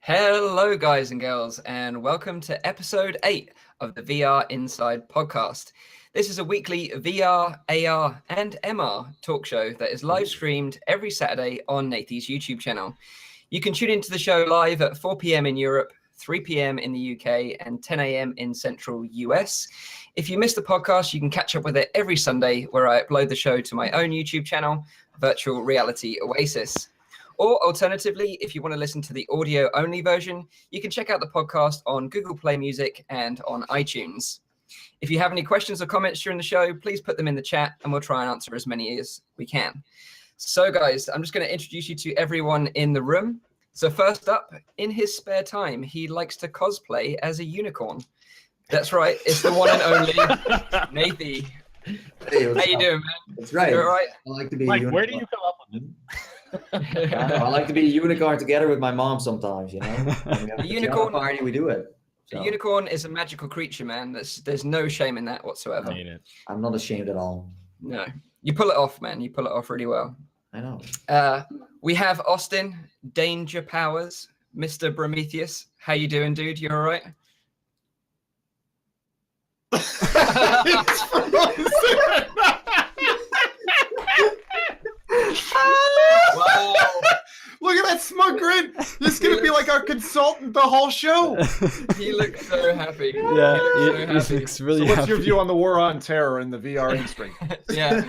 Hello, guys and girls, and welcome to episode 8 of the VR Inside podcast. This is a weekly VR, AR, and MR talk show that is live streamed every Saturday on Nathies YouTube channel. You can tune into the show live at 4 p.m. in Europe, 3 p.m. in the UK, and 10 a.m. in Central US. If you missed the podcast, you can catch up with it every Sunday, where I upload the show to my own YouTube channel, Virtual Reality Oasis. Or alternatively, if you want to listen to the audio-only version, you can check out the podcast on Google Play Music and on iTunes. If you have any questions or comments during the show, please put them in the chat and we'll try and answer as many as we can. So guys, I'm just going to introduce you to everyone in the room. So first up, in his spare time, he likes to cosplay as a unicorn. That's right, it's the one and only Nathie. Hey, how you doing, man? That's right. You all right? I like to be Mike, a unicorn. where do you come up with it? I like to be a unicorn together with my mom sometimes, you know? A unicorn party, we do it. So. A unicorn is a magical creature, man. There's no shame in that whatsoever. I'm not ashamed at all. No. You pull it off, man. You pull it off really well. I know. We have Austin, Danger Powers, Mr. Brometheus. How you doing, dude? You all right? Wow. Look at that smug grin. This is going to be like our consultant the whole show. He looks so happy. Yeah, he looks really so what's happy. your view on the war on terror in the VR industry? Yeah.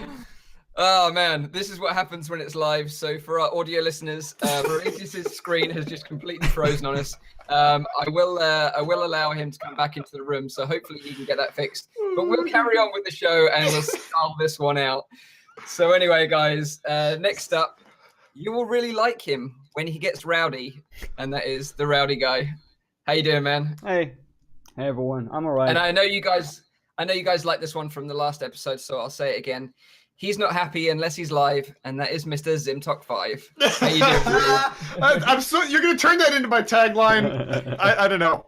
Oh, man. This is what happens when it's live. So for our audio listeners, Brometheus' screen has just completely frozen on us. I will allow him to come back into the room, so hopefully he can get that fixed. But we'll carry on with the show and we'll start this one out. So anyway, guys, next up, you will really like him when he gets rowdy, and that is the RowdyGuy. How you doing, man? Hey everyone, I'm alright. And I know you guys like this one from the last episode, so I'll say it again. He's not happy unless he's live, and that is Mr. Zimtok5. How you doing? I'm so you're gonna turn that into my tagline. I don't know.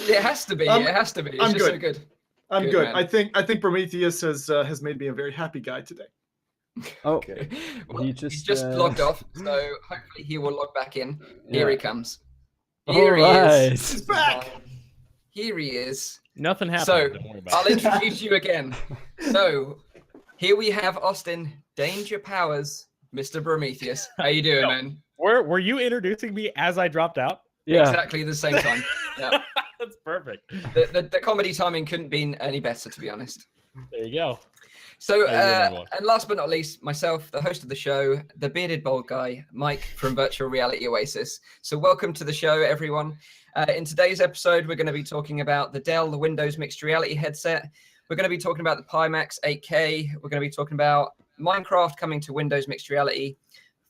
It has to be. It has to be. It's I'm just good. so good. I'm good. Man. I think Prometheus has made me a very happy guy today. Oh, Okay. Well, he he's just, just logged off, so hopefully he will log back in. Yeah. Here he comes. Here he is. alright. He's back. Here he is. Nothing happened. So Don't worry about I'll introduce you again. So here we have Austin, Danger Powers, Mr. Brometheus. How you doing, man? Were you introducing me as I dropped out? Yeah. Exactly the same time. Yeah. That's perfect. The comedy timing couldn't be any better, to be honest. There you go. So, How you doing, everyone? and last but not least, myself, the host of the show, the bearded bald guy, Mike from Virtual Reality Oasis. So welcome to the show, everyone. In today's episode, we're going to be talking about the Dell, the Windows Mixed Reality headset. We're going to be talking about the Pimax 8K. We're going to be talking about Minecraft coming to Windows Mixed Reality,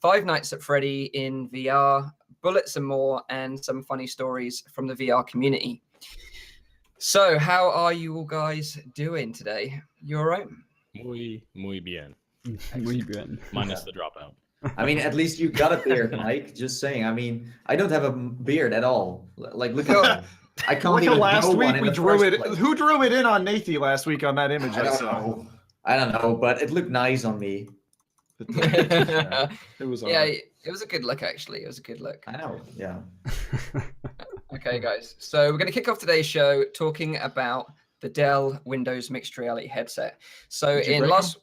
Five Nights at Freddy in VR, bullets and more, and some funny stories from the VR community. So how are you all guys doing today? You all right? Muy bien. Muy bien. Minus the dropout. I mean, at least you got a beard, Mike. Just saying. I mean, I don't have a beard at all. Like, look at me. I can't Look even at last grow one week in we the drew first it. place. Who drew it in on Nathie last week on that image? I don't know, but it looked nice on me. Yeah, It was it was a good look, actually. It was a good look. I know. Yeah. Okay, guys. So we're going to kick off today's show talking about the Dell Windows Mixed Reality headset. So Did you in break last,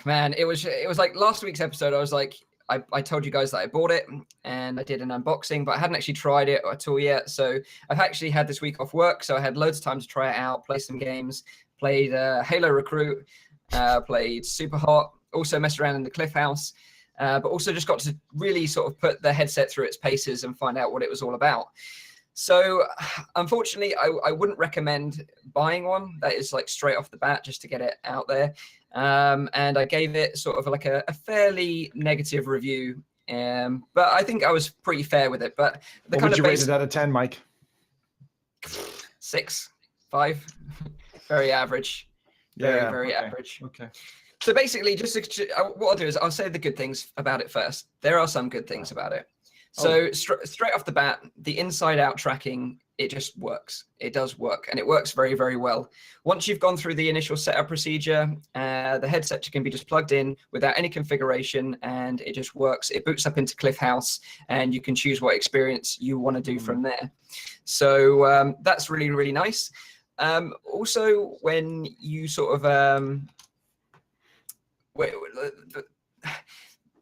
man, it was like last week's episode. I was like, I told you guys that I bought it and I did an unboxing, but I hadn't actually tried it at all yet. So I've actually had this week off work, so I had loads of time to try it out, play some games, played Halo Recruit, played Super Hot, also messed around in the Cliff House, but also just got to really sort of put the headset through its paces and find out what it was all about. So unfortunately, I wouldn't recommend buying one that is like straight off the bat just to get it out there. And I gave it sort of like a fairly negative review. But I think I was pretty fair with it. But the What kind would of you rate it out of 10, Mike? 6, 5, very average. Very okay. average. Okay. So basically, what I'll do is I'll say the good things about it first. There are some good things about it. So straight off the bat, the inside-out tracking it just works. It does work, and it works very, very well. Once you've gone through the initial setup procedure, the headset can be just plugged in without any configuration, and it just works. It boots up into Cliff House, and you can choose what experience you want to do from there. So that's really, really nice. Also, when you sort of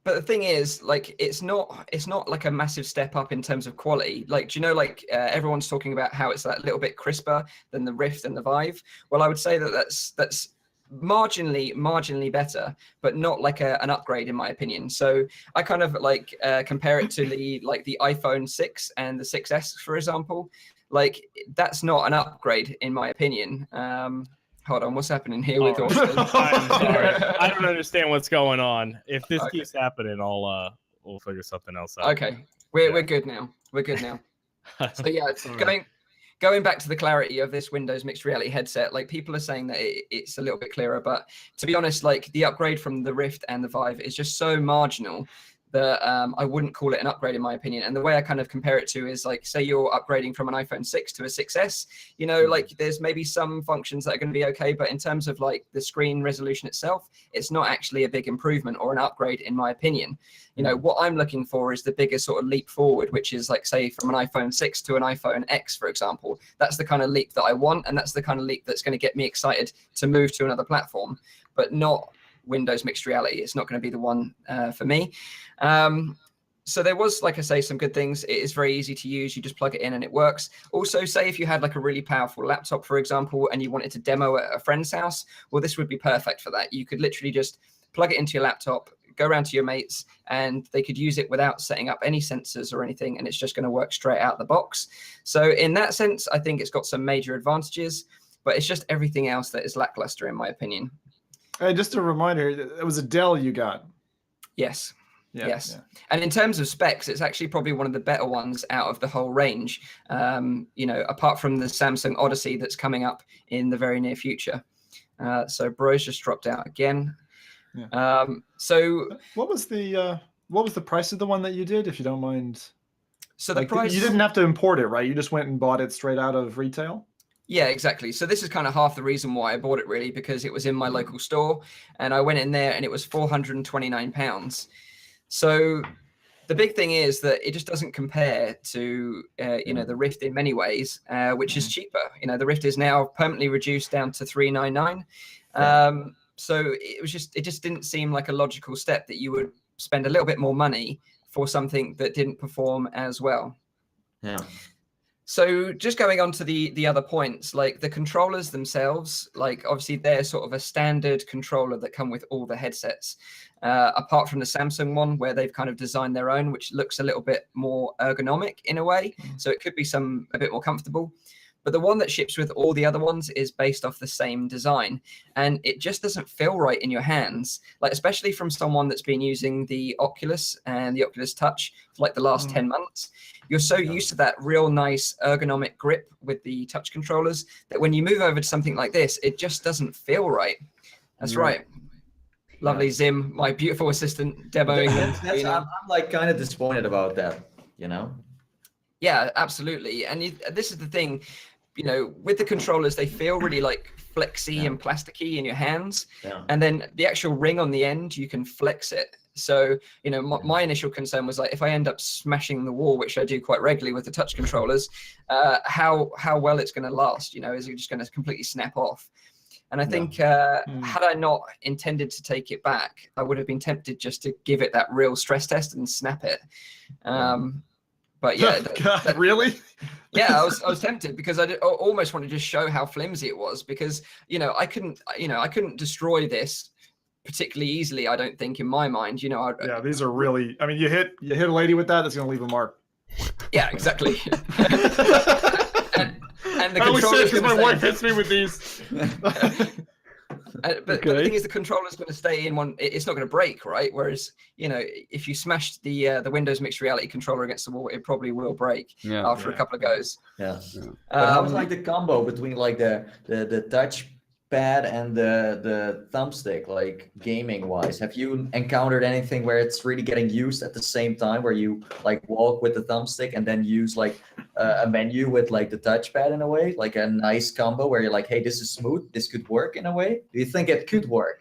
but the thing is, like, it's not like a massive step up in terms of quality. Like, do you know, like everyone's talking about how it's that little bit crisper than the Rift and the VIII. Well, I would say that that's marginally better, but not like an upgrade in my opinion. So I kind of like compare it to the iPhone 6 and the 6S, for example. Like, that's not an upgrade in my opinion. Hold on, what's happening here with Austin? I'm sorry. I don't understand what's going on. If this keeps happening, we'll figure something else out. Okay, we're good now. We're good now. So yeah, going back to the clarity of this Windows mixed reality headset, like, people are saying that it's a little bit clearer, but to be honest, like, the upgrade from the Rift and the VIII is just so marginal that I wouldn't call it an upgrade in my opinion. And the way I kind of compare it to is, like, say you're upgrading from an iPhone 6 to a 6S, you know, like, there's maybe some functions that are going to be okay, but in terms of like the screen resolution itself, it's not actually a big improvement or an upgrade in my opinion. You know, what I'm looking for is the biggest sort of leap forward, which is like, say, from an iPhone 6 to an iPhone X, for example. That's the kind of leap that I want, and that's the kind of leap that's going to get me excited to move to another platform, but not Windows mixed reality. It's not going to be the one for me. So there was, like I say, some good things. It is very easy to use. You just plug it in and it works. Also, say if you had like a really powerful laptop, for example, and you wanted to demo at a friend's house, well, this would be perfect for that. You could literally just plug it into your laptop, go around to your mates, and they could use it without setting up any sensors or anything, and it's just going to work straight out the box. So in that sense, I think it's got some major advantages, but it's just everything else that is lackluster in my opinion. Hey, just a reminder, it was a Dell you got. Yes. Yeah, yes. yeah. And in terms of specs, it's actually probably one of the better ones out of the whole range, you know, apart from the Samsung Odyssey that's coming up in the very near future. So Bro's just dropped out again. Yeah. So what was the price of the one that you did, if you don't mind? So the price, you didn't have to import it, right? You just went and bought it straight out of retail? Yeah, exactly. So this is kind of half the reason why I bought it, really, because it was in my local store, and I went in there and it was £429. So the big thing is that it just doesn't compare to, you know, the Rift in many ways, which is cheaper. You know, the Rift is now permanently reduced down to $399. So it just didn't seem like a logical step that you would spend a little bit more money for something that didn't perform as well. Yeah. So just going on to the other points, like the controllers themselves, like obviously they're sort of a standard controller that come with all the headsets, apart from the Samsung one where they've kind of designed their own, which looks a little bit more ergonomic in a way. So it could be a bit more comfortable. But the one that ships with all the other ones is based off the same design, and it just doesn't feel right in your hands, like especially from someone that's been using the Oculus and the Oculus Touch for like the last 10 months. You're so used to that real nice ergonomic grip with the touch controllers that when you move over to something like this, it just doesn't feel right. That's right. Lovely Zim, my beautiful assistant, demoing them. I'm like kind of disappointed about that, you know? Yeah, absolutely. And this is the thing, you know, with the controllers, they feel really like flexy and plasticky in your hands. And then the actual ring on the end, you can flex it. So, you know, my initial concern was like, if I end up smashing the wall, which I do quite regularly with the touch controllers, how well it's going to last, you know, is it just going to completely snap off? And I think had I not intended to take it back, I would have been tempted just to give it that real stress test and snap it. But yeah, God, really? Yeah, I was tempted because I almost wanted to just show how flimsy it was, because you know I couldn't destroy this particularly easily. I don't think in my mind, you know. Yeah, these are really. I mean, you hit a lady with that, that's gonna leave a mark. Yeah, exactly. and the I always say controller's because my gonna wife stay. hits me with these. But the thing is, the controller's going to stay in one. It's not going to break, right? Whereas, you know, if you smash the Windows mixed reality controller against the wall, it probably will break after a couple of goes. Yeah. But how was like the combo between like the touch pad and the thumbstick, like gaming wise? Have you encountered anything where it's really getting used at the same time, where you like walk with the thumbstick and then use like a menu with like the touchpad in a way, like a nice combo where you're like, hey, this is smooth, this could work in a way? Do you think it could work?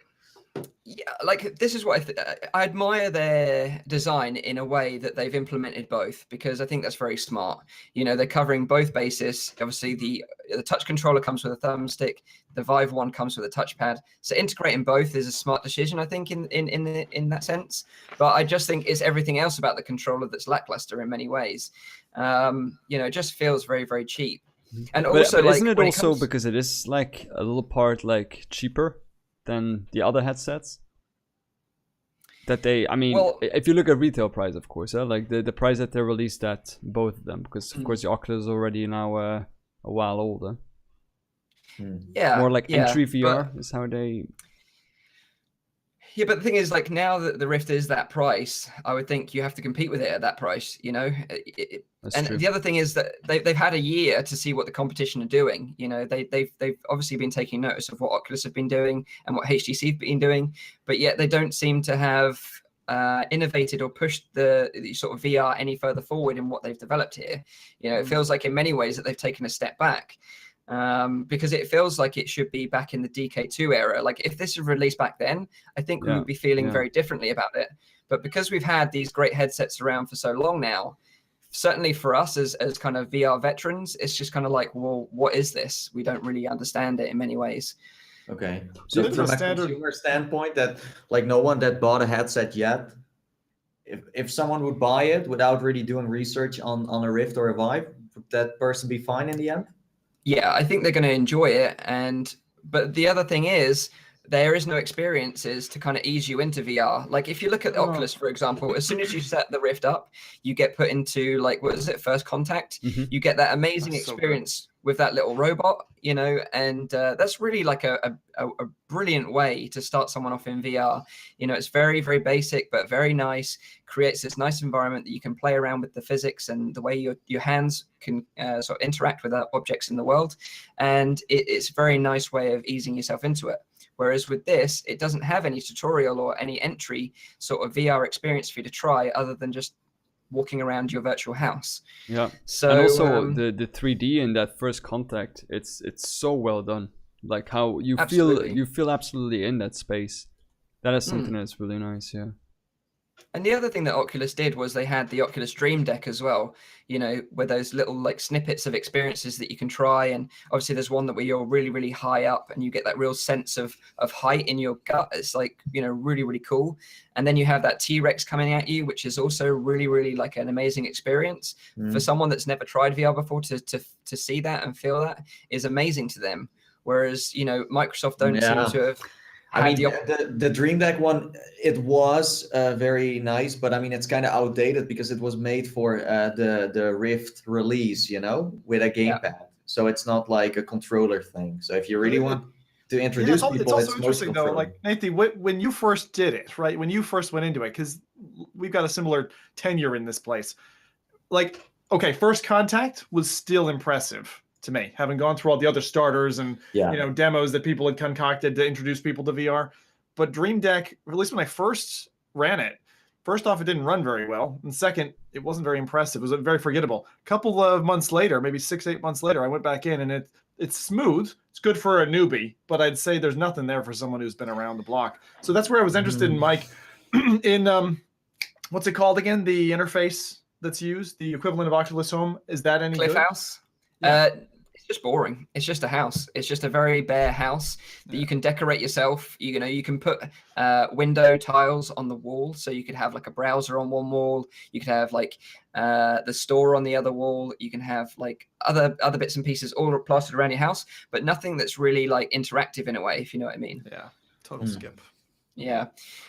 Yeah, like this is what I admire their design in a way that they've implemented both, because I think that's very smart. You know, they're covering both bases. Obviously, the touch controller comes with a thumbstick. The VIII one comes with a touchpad. So integrating both is a smart decision, I think, in that sense. But I just think it's everything else about the controller that's lackluster in many ways. You know, it just feels very, very cheap. And also, but like, isn't it also because it is like a little part like cheaper than the other headsets? That they, I mean, well, if you look at retail price, of course, like the price that they released at both of them, because of course the Oculus is already now a while older. Yeah, more like entry VR but, is how they. Yeah, but the thing is, like, now that the Rift is that price, I would think you have to compete with it at that price, you know? And true. the other thing is that they've had a year to see what the competition are doing. You know, they've obviously been taking notice of what Oculus have been doing and what HTC have been doing, but yet they don't seem to have innovated or pushed the sort of VR any further forward in what they've developed here. You know, it feels like in many ways that they've taken a step back. Because it feels like it should be back in the DK2 era. Like if this was released back then, I think we would be feeling very differently about it. But because we've had these great headsets around for so long now, certainly for us as kind of VR veterans, it's just kind of like, well, what is this? We don't really understand it in many ways. Okay. So from a consumer standpoint, that like no one that bought a headset yet, if someone would buy it without really doing research on a Rift or a VIII, would that person be fine in the end? Yeah, I think they're going to enjoy it. But the other thing is, there is no experiences to kind of ease you into VR. Like if you look at the Oculus, for example, as soon as you set the Rift up, you get put into like, what is it, first contact? You get that amazing experience with that little robot, you know, and that's really like a brilliant way to start someone off in VR. You know, it's very, very basic, but very nice, creates this nice environment that you can play around with the physics and the way your hands can sort of interact with objects in the world. And it's a very nice way of easing yourself into it. Whereas with this, it doesn't have any tutorial or any entry sort of VR experience for you to try other than just walking around your virtual house. Yeah. So and also the 3D in that first contact, it's so well done. Like how you feel absolutely in that space. That is something that's really nice, yeah. And the other thing that Oculus did was they had the Oculus Dream Deck as well, you know, where those little like snippets of experiences that you can try. And obviously there's one that where you're really, really high up and you get that real sense of height in your gut. It's like, you know, really, really cool. And then you have that T-Rex coming at you, which is also really, really like an amazing experience. For someone that's never tried VR before to see that and feel that is amazing to them. Whereas, you know, Microsoft don't seem to have... I mean, the Dream Deck one, it was very nice, but I mean, it's kind of outdated because it was made for the Rift release, you know, with a gamepad. So it's not like a controller thing. So if you really want to introduce people, it's also interesting though. Like Nathie, when you first did it, right? When you first went into it, because we've got a similar tenure in this place. Like, okay, first contact was still impressive to me, having gone through all the other starters and you know demos that people had concocted to introduce people to VR. But Dream Deck, at least when I first ran it, first off, it didn't run very well, and second, it wasn't very impressive. It was very forgettable. A couple of months later, maybe 6-8 months later, I went back in, and it's smooth. It's good for a newbie, but I'd say there's nothing there for someone who's been around the block. So that's where I was interested in, Mike, in what's it called again? The interface that's used, the equivalent of Oculus Home. Is that any Cliff good? House? It's just boring. It's just a house. It's just a very bare house that you can decorate yourself. You know, you can put window tiles on the wall, so you could have like a browser on one wall. You could have like the store on the other wall. You can have like other bits and pieces all plastered around your house, but nothing that's really like interactive in a way, if you know what I mean. Yeah, total skip. Yeah,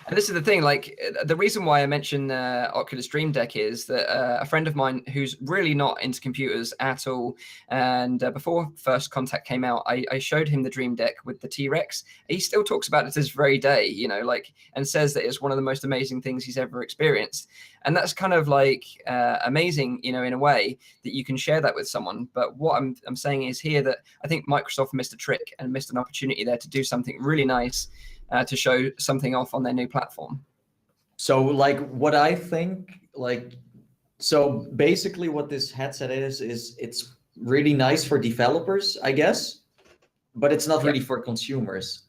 and this is the thing, like the reason why I mentioned Oculus Dream Deck is that a friend of mine who's really not into computers at all, and before First Contact came out, I showed him the Dream Deck with the T-Rex. He still talks about it to this very day, you know, like, and says that it's one of the most amazing things he's ever experienced. And that's kind of like amazing, you know, in a way that you can share that with someone. But what I'm saying is here that I think Microsoft missed a trick and missed an opportunity there to do something really nice. To show something off on their new platform. So like what I think, like So basically what this headset is it's really nice for developers, I guess, but it's not really for consumers.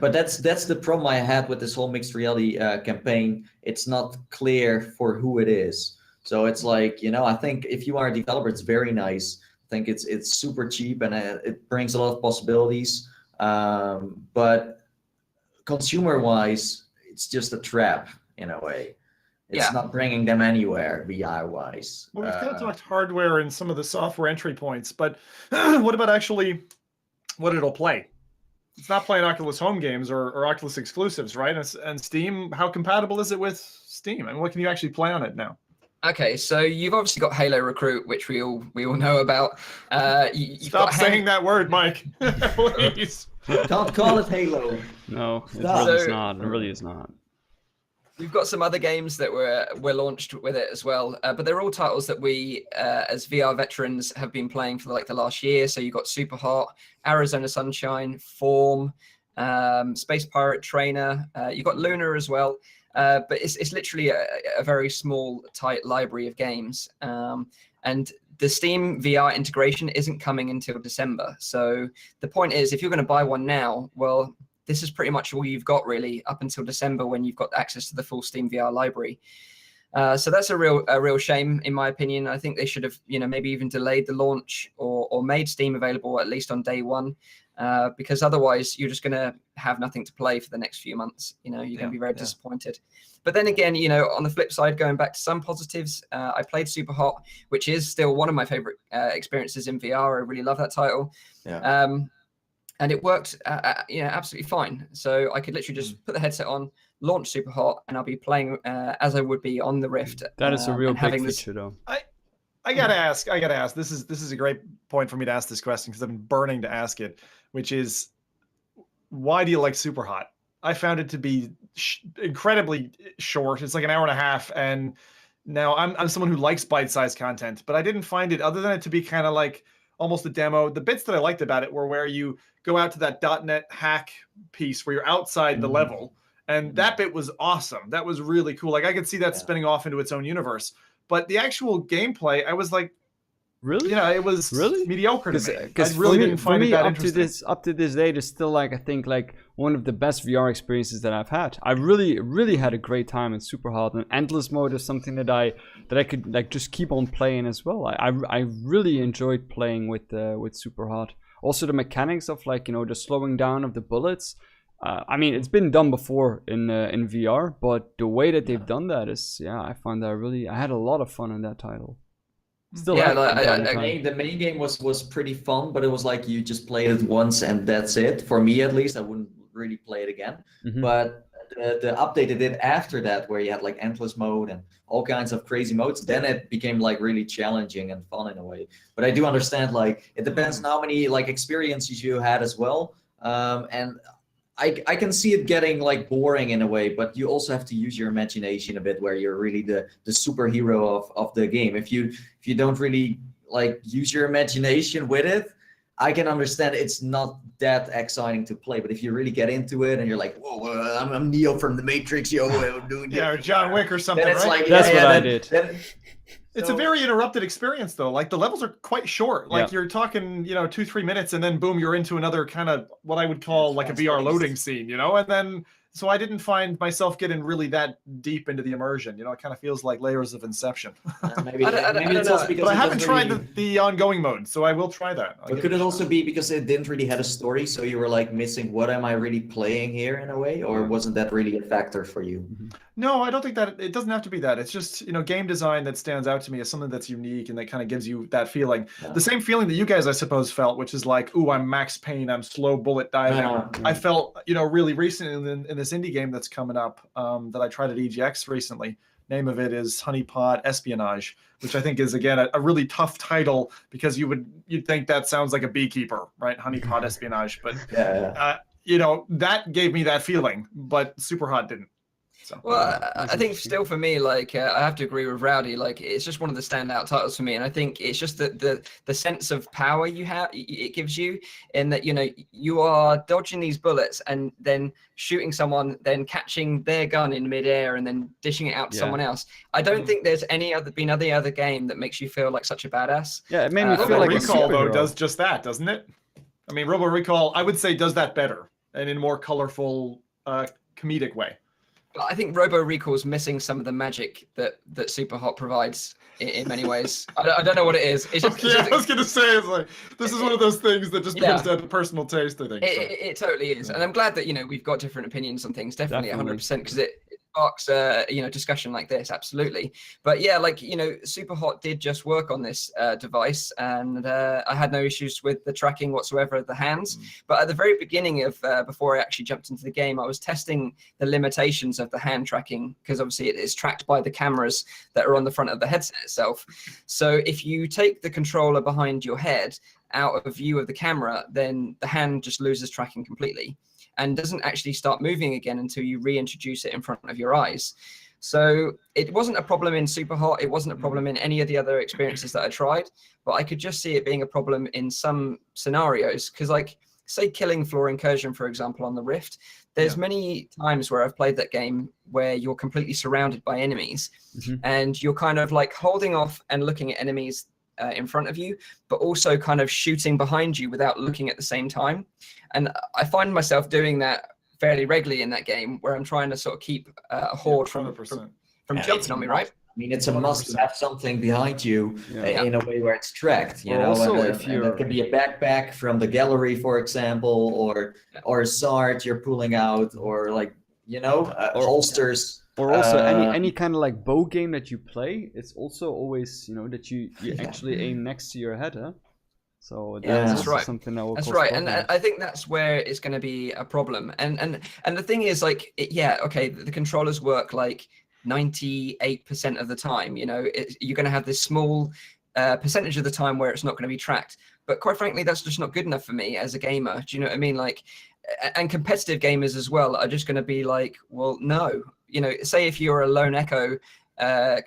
But that's the problem I had with this whole mixed reality campaign. It's not clear for who it is. So it's like, you know, I think if you are a developer, it's very nice. I think it's super cheap and it brings a lot of possibilities. But consumer-wise, it's just a trap in a way. It's not bringing them anywhere VI-wise. Well, we've kind of talked hardware and some of the software entry points, but what about actually what it'll play? It's not playing Oculus home games or Oculus exclusives, right? And Steam, how compatible is it with Steam? And what can you actually play on it now? Okay, so you've obviously got Halo Recruit, which we all know about. Stop saying that word, Mike. Please. Don't call it Halo. No, it really is not. It really is not. We've got some other games that were launched with it as well, but they're all titles that we, as VR veterans, have been playing for like the last year. So you've got Super Hot, Arizona Sunshine, Form, Space Pirate Trainer. You've got Luna as well, but it's literally a very small, tight library of games. And the Steam VR integration isn't coming until December. So the point is, if you're going to buy one now, well, this is pretty much all you've got really up until December when you've got access to the full Steam VR library. So that's a real shame, in my opinion. I think they should have, you know, maybe even delayed the launch or made Steam available at least on day one, because otherwise you're just going to have nothing to play for the next few months. You know, you're going to be very disappointed. But then again, you know, on the flip side, going back to some positives, I played Super Hot, which is still one of my favorite experiences in VR. I really love that title. Yeah. And it worked, you know, absolutely fine. So I could literally just put the headset on, launch Super Hot, and I'll be playing as I would be on the Rift. That is a real big feature, though. I gotta ask. This is a great point for me to ask this question because I've been burning to ask it, which is, why do you like Super Hot? I found it to be incredibly short. It's like an hour and a half, and now I'm someone who likes bite-sized content, but I didn't find it, other than it to be kind of like almost a demo. The bits that I liked about it were where you go out to that .NET hack piece where you're outside the level, and that bit was awesome. That was really cool. Like I could see that spinning off into its own universe. But the actual gameplay, I was like, really? Yeah, it was mediocre to me. Because I really didn't find it that interesting. Up to this day, it's still like, I think like one of the best VR experiences that I've had. I really had a great time in Super Hot, and Endless Mode is something that I could like just keep on playing as well. I really enjoyed playing with Super Hot. Also the mechanics of, like, you know, the slowing down of the bullets. I mean, it's been done before in VR, but the way that they've done that is, I found that I had a lot of fun in that title. Still, the main game was pretty fun, but it was like you just played it once and that's it. For me, at least, I wouldn't really play it again. But the update they did after that, where you had like endless mode and all kinds of crazy modes, then it became like really challenging and fun in a way. But I do understand, like, it depends on how many like experiences you had as well. And I can see it getting like boring in a way, but you also have to use your imagination a bit, where you're really the superhero of the game. If you don't really like use your imagination with it, I can understand it's not that exciting to play. But if you really get into it and you're like, whoa, I'm Neo from the Matrix, yo, I'm doing or John Wick or something, then it's right? Like, that's what I did. It's a very interrupted experience, though. Like, the levels are quite short. Like, you're talking, 2-3 minutes, and then boom, you're into another kind of what I would call like a VR loading scene, and then so I didn't find myself getting really that deep into the immersion. It kind of feels like layers of Inception. Maybe it's also because I haven't tried the ongoing mode, so I will try that. But could it also be because it didn't really have a story, so you were like missing, what am I really playing here in a way, or wasn't that really a factor for you? No, I don't think that it doesn't have to be that. It's just, game design that stands out to me as something that's unique and that kind of gives you that feeling. The same feeling that you guys, I suppose, felt, which is like, ooh, I'm Max Payne, I'm slow bullet diving. I felt, really recently in this indie game that's coming up that I tried at EGX recently. Name of it is Honeypot Espionage, which I think is, again, a really tough title, because you'd think that sounds like a beekeeper, right? Honeypot Espionage. But, that gave me that feeling, but Super Hot didn't. So. Well, I think still for me, like I have to agree with Rowdy. Like it's just one of the standout titles for me, and I think it's just the sense of power it gives you, in that you are dodging these bullets and then shooting someone, then catching their gun in midair and then dishing it out to someone else. I don't think there's any other game that makes you feel like such a badass. Yeah, it made me feel Robo like Recall a though superhero. does just that, doesn't it? I mean, Robo Recall, I would say, does that better and in a more colorful, comedic way. I think Robo Recall's missing some of the magic that Superhot provides in many ways. I don't know what it is. It's just, I was gonna say, it's like this is one of those things that just becomes down to personal taste, I think. It totally is, and I'm glad that we've got different opinions on things. Definitely. 100%, because it sparks discussion like this. Absolutely. But yeah, like Superhot did just work on this device, and I had no issues with the tracking whatsoever of the hands. But at the very beginning of before I actually jumped into the game, I was testing the limitations of the hand tracking, because obviously it is tracked by the cameras that are on the front of the headset itself. So if you take the controller behind your head out of view of the camera, then the hand just loses tracking completely and doesn't actually start moving again until you reintroduce it in front of your eyes. So it wasn't a problem in Superhot. It wasn't a problem in any of the other experiences that I tried, but I could just see it being a problem in some scenarios. Because like, say Killing Floor Incursion, for example, on the Rift, there's many times where I've played that game where you're completely surrounded by enemies and you're kind of like holding off and looking at enemies in front of you, but also kind of shooting behind you without looking at the same time. And I find myself doing that fairly regularly in that game, where I'm trying to sort of keep a horde from jumping on me, right? I mean, it's a must to have something behind you in a way where it's tracked, you know. Also, and that can be a backpack from the gallery, for example, or a sword you're pulling out, or like, holsters. Or also any kind of like bow game that you play, it's also always, that you actually aim next to your head, huh? So that's right. something that will That's right, and I think that's where it's going to be a problem. And the thing is, like, the controllers work like 98% of the time. You're going to have this small percentage of the time where it's not going to be tracked. But quite frankly, that's just not good enough for me as a gamer. Do you know what I mean? Like, and competitive gamers as well are just going to be like, well, no. Say if you're a lone echo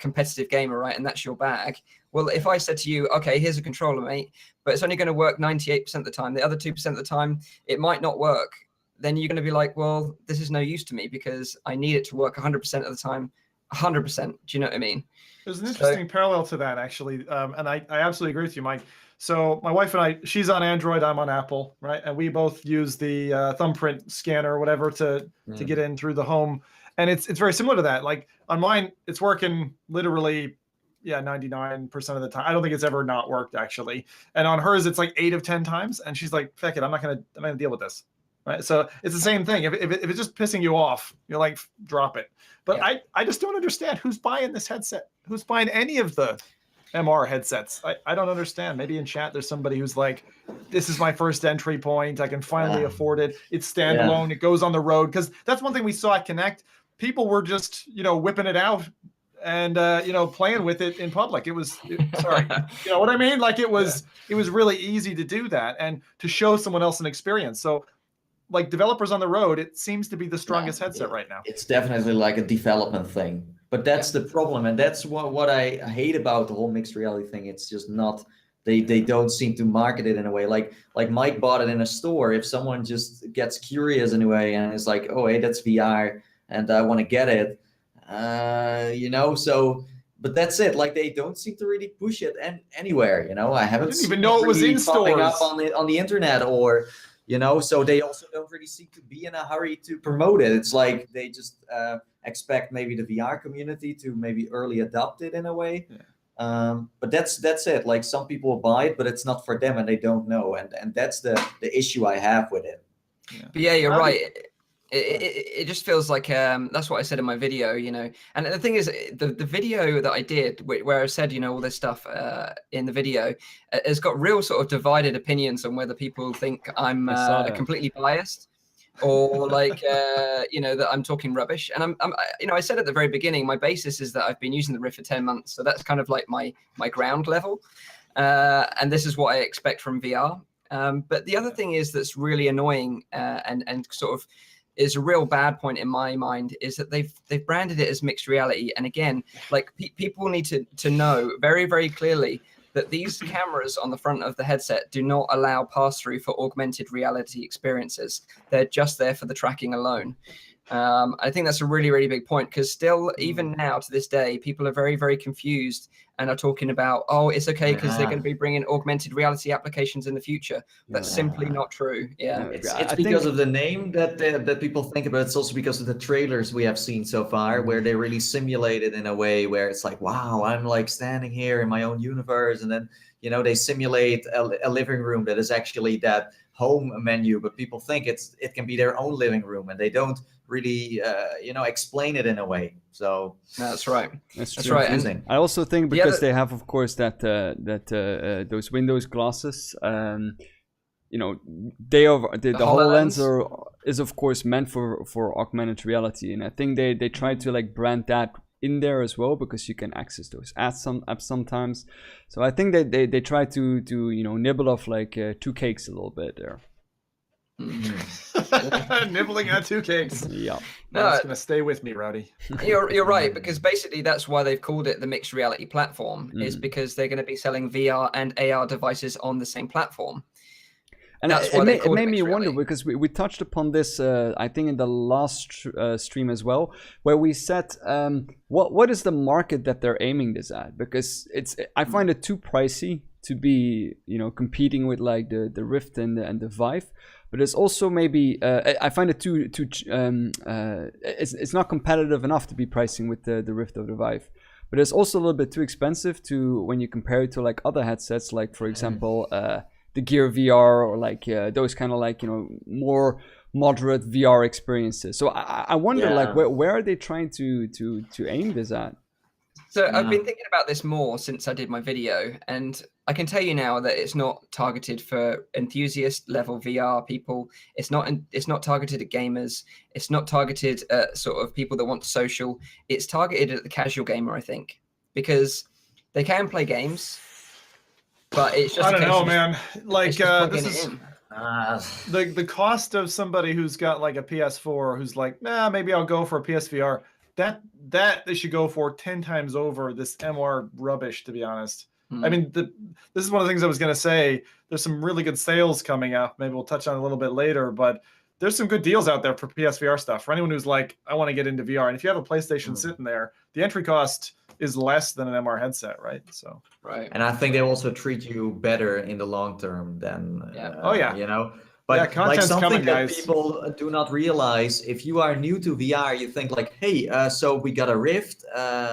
competitive gamer, right, and that's your bag. Well, if I said to you, okay, here's a controller, mate, but it's only going to work 98% of the time, the other 2% of the time, it might not work, then you're going to be like, well, this is no use to me because I need it to work 100% of the time, 100%. Do you know what I mean? There's an interesting parallel to that, actually. And I absolutely agree with you, Mike. So my wife and I, she's on Android, I'm on Apple, right? And we both use the thumbprint scanner or whatever to get in through the home. And it's very similar to that. Like on mine, it's working literally, 99% of the time. I don't think it's ever not worked, actually. And on hers, it's like 8 of 10 times. And she's like, "Feck it, I'm not gonna deal with this." Right. So it's the same thing. If it's just pissing you off, you're like, drop it. But I just don't understand who's buying this headset. Who's buying any of the MR headsets? I don't understand. Maybe in chat there's somebody who's like, this is my first entry point. I can finally afford it. It's standalone. It goes on the road. Because that's one thing we saw at Connect. People were just, whipping it out and playing with it in public. It was sorry. You know what I mean? Like it was really easy to do that and to show someone else an experience. So like developers on the road, it seems to be the strongest headset right now. It's definitely like a development thing. But that's the problem, and that's what I hate about the whole mixed reality thing. It's just not, they don't seem to market it in a way. Like Mike bought it in a store. If someone just gets curious in a way and is like, oh, hey, that's VR and I want to get it, so, but that's it. Like they don't seem to really push it anywhere, I haven't even know it was in stores up on the internet, or so they also don't really seem to be in a hurry to promote it. It's like they just expect maybe the VR community to maybe early adopt it in a way. But that's it. Like some people buy it, but it's not for them and they don't know. And that's the issue I have with it. But yeah, you're right. It just feels like that's what I said in my video, And the thing is, the video that I did where I said, all this stuff in the video has got real sort of divided opinions on whether people think I'm completely biased or like, that I'm talking rubbish. And I'm I said at the very beginning, my basis is that I've been using the Rift for 10 months. So that's kind of like my ground level. And this is what I expect from VR. But the other thing is that's really annoying and sort of is a real bad point in my mind is that they've branded it as mixed reality. And again, like people need to know very, very clearly that these cameras on the front of the headset do not allow pass-through for augmented reality experiences. They're just there for the tracking alone. I think that's a really, really big point, because still, even now to this day, people are very, very confused and are talking about, oh, it's okay because they're going to be bringing augmented reality applications in the future. That's simply not true. It's because of the name that people think about. It's also because of the trailers we have seen so far, where they really simulate it in a way where it's like, wow, I'm like standing here in my own universe, and then they simulate a living room that is actually that home menu, but people think it can be their own living room, and they don't really explain it in a way. So that's right. That's right. And I also think because they have, of course, that those Windows glasses, the HoloLens is of course meant for augmented reality, and I think they try to like brand that in there as well, because you can access those apps sometimes. So I think that they try to nibble off like two cakes a little bit there. Nibbling at two cakes. Yeah, that's gonna stay with me, Rowdy. You're right, because basically that's why they've called it the mixed reality platform, is because they're going to be selling VR and AR devices on the same platform. And it made me wonder, because we touched upon this, I think, in the last stream as well, where we said, what is the market that they're aiming this at? Because I find it too pricey to be, competing with like the Rift and the Vive. But it's also maybe I find it too it's not competitive enough to be pricing with the Rift or the Vive. But it's also a little bit too expensive when you compare it to like other headsets, like for example the Gear VR, or like those kind of like more moderate VR experiences. So I wonder like where are they trying to aim this at? So I've been thinking about this more since I did my video, and I can tell you now that it's not targeted for enthusiast level VR people. It's not targeted at gamers. It's not targeted at sort of people that want social. It's targeted at the casual gamer, I think, because they can play games, but it's just I don't know, man. Like this is the the cost of somebody who's got like a PS4, who's like, maybe I'll go for a PSVR. That they should go for 10 times over this MR rubbish, to be honest. I mean, this is one of the things I was going to say. There's some really good sales coming up. Maybe we'll touch on it a little bit later, but there's some good deals out there for PSVR stuff. For anyone who's like, I want to get into VR. And if you have a PlayStation sitting there, the entry cost is less than an MR headset, right? So and I think they also treat you better in the long term than But like something that people do not realize, if you are new to VR, you think like, hey, so we got a Rift,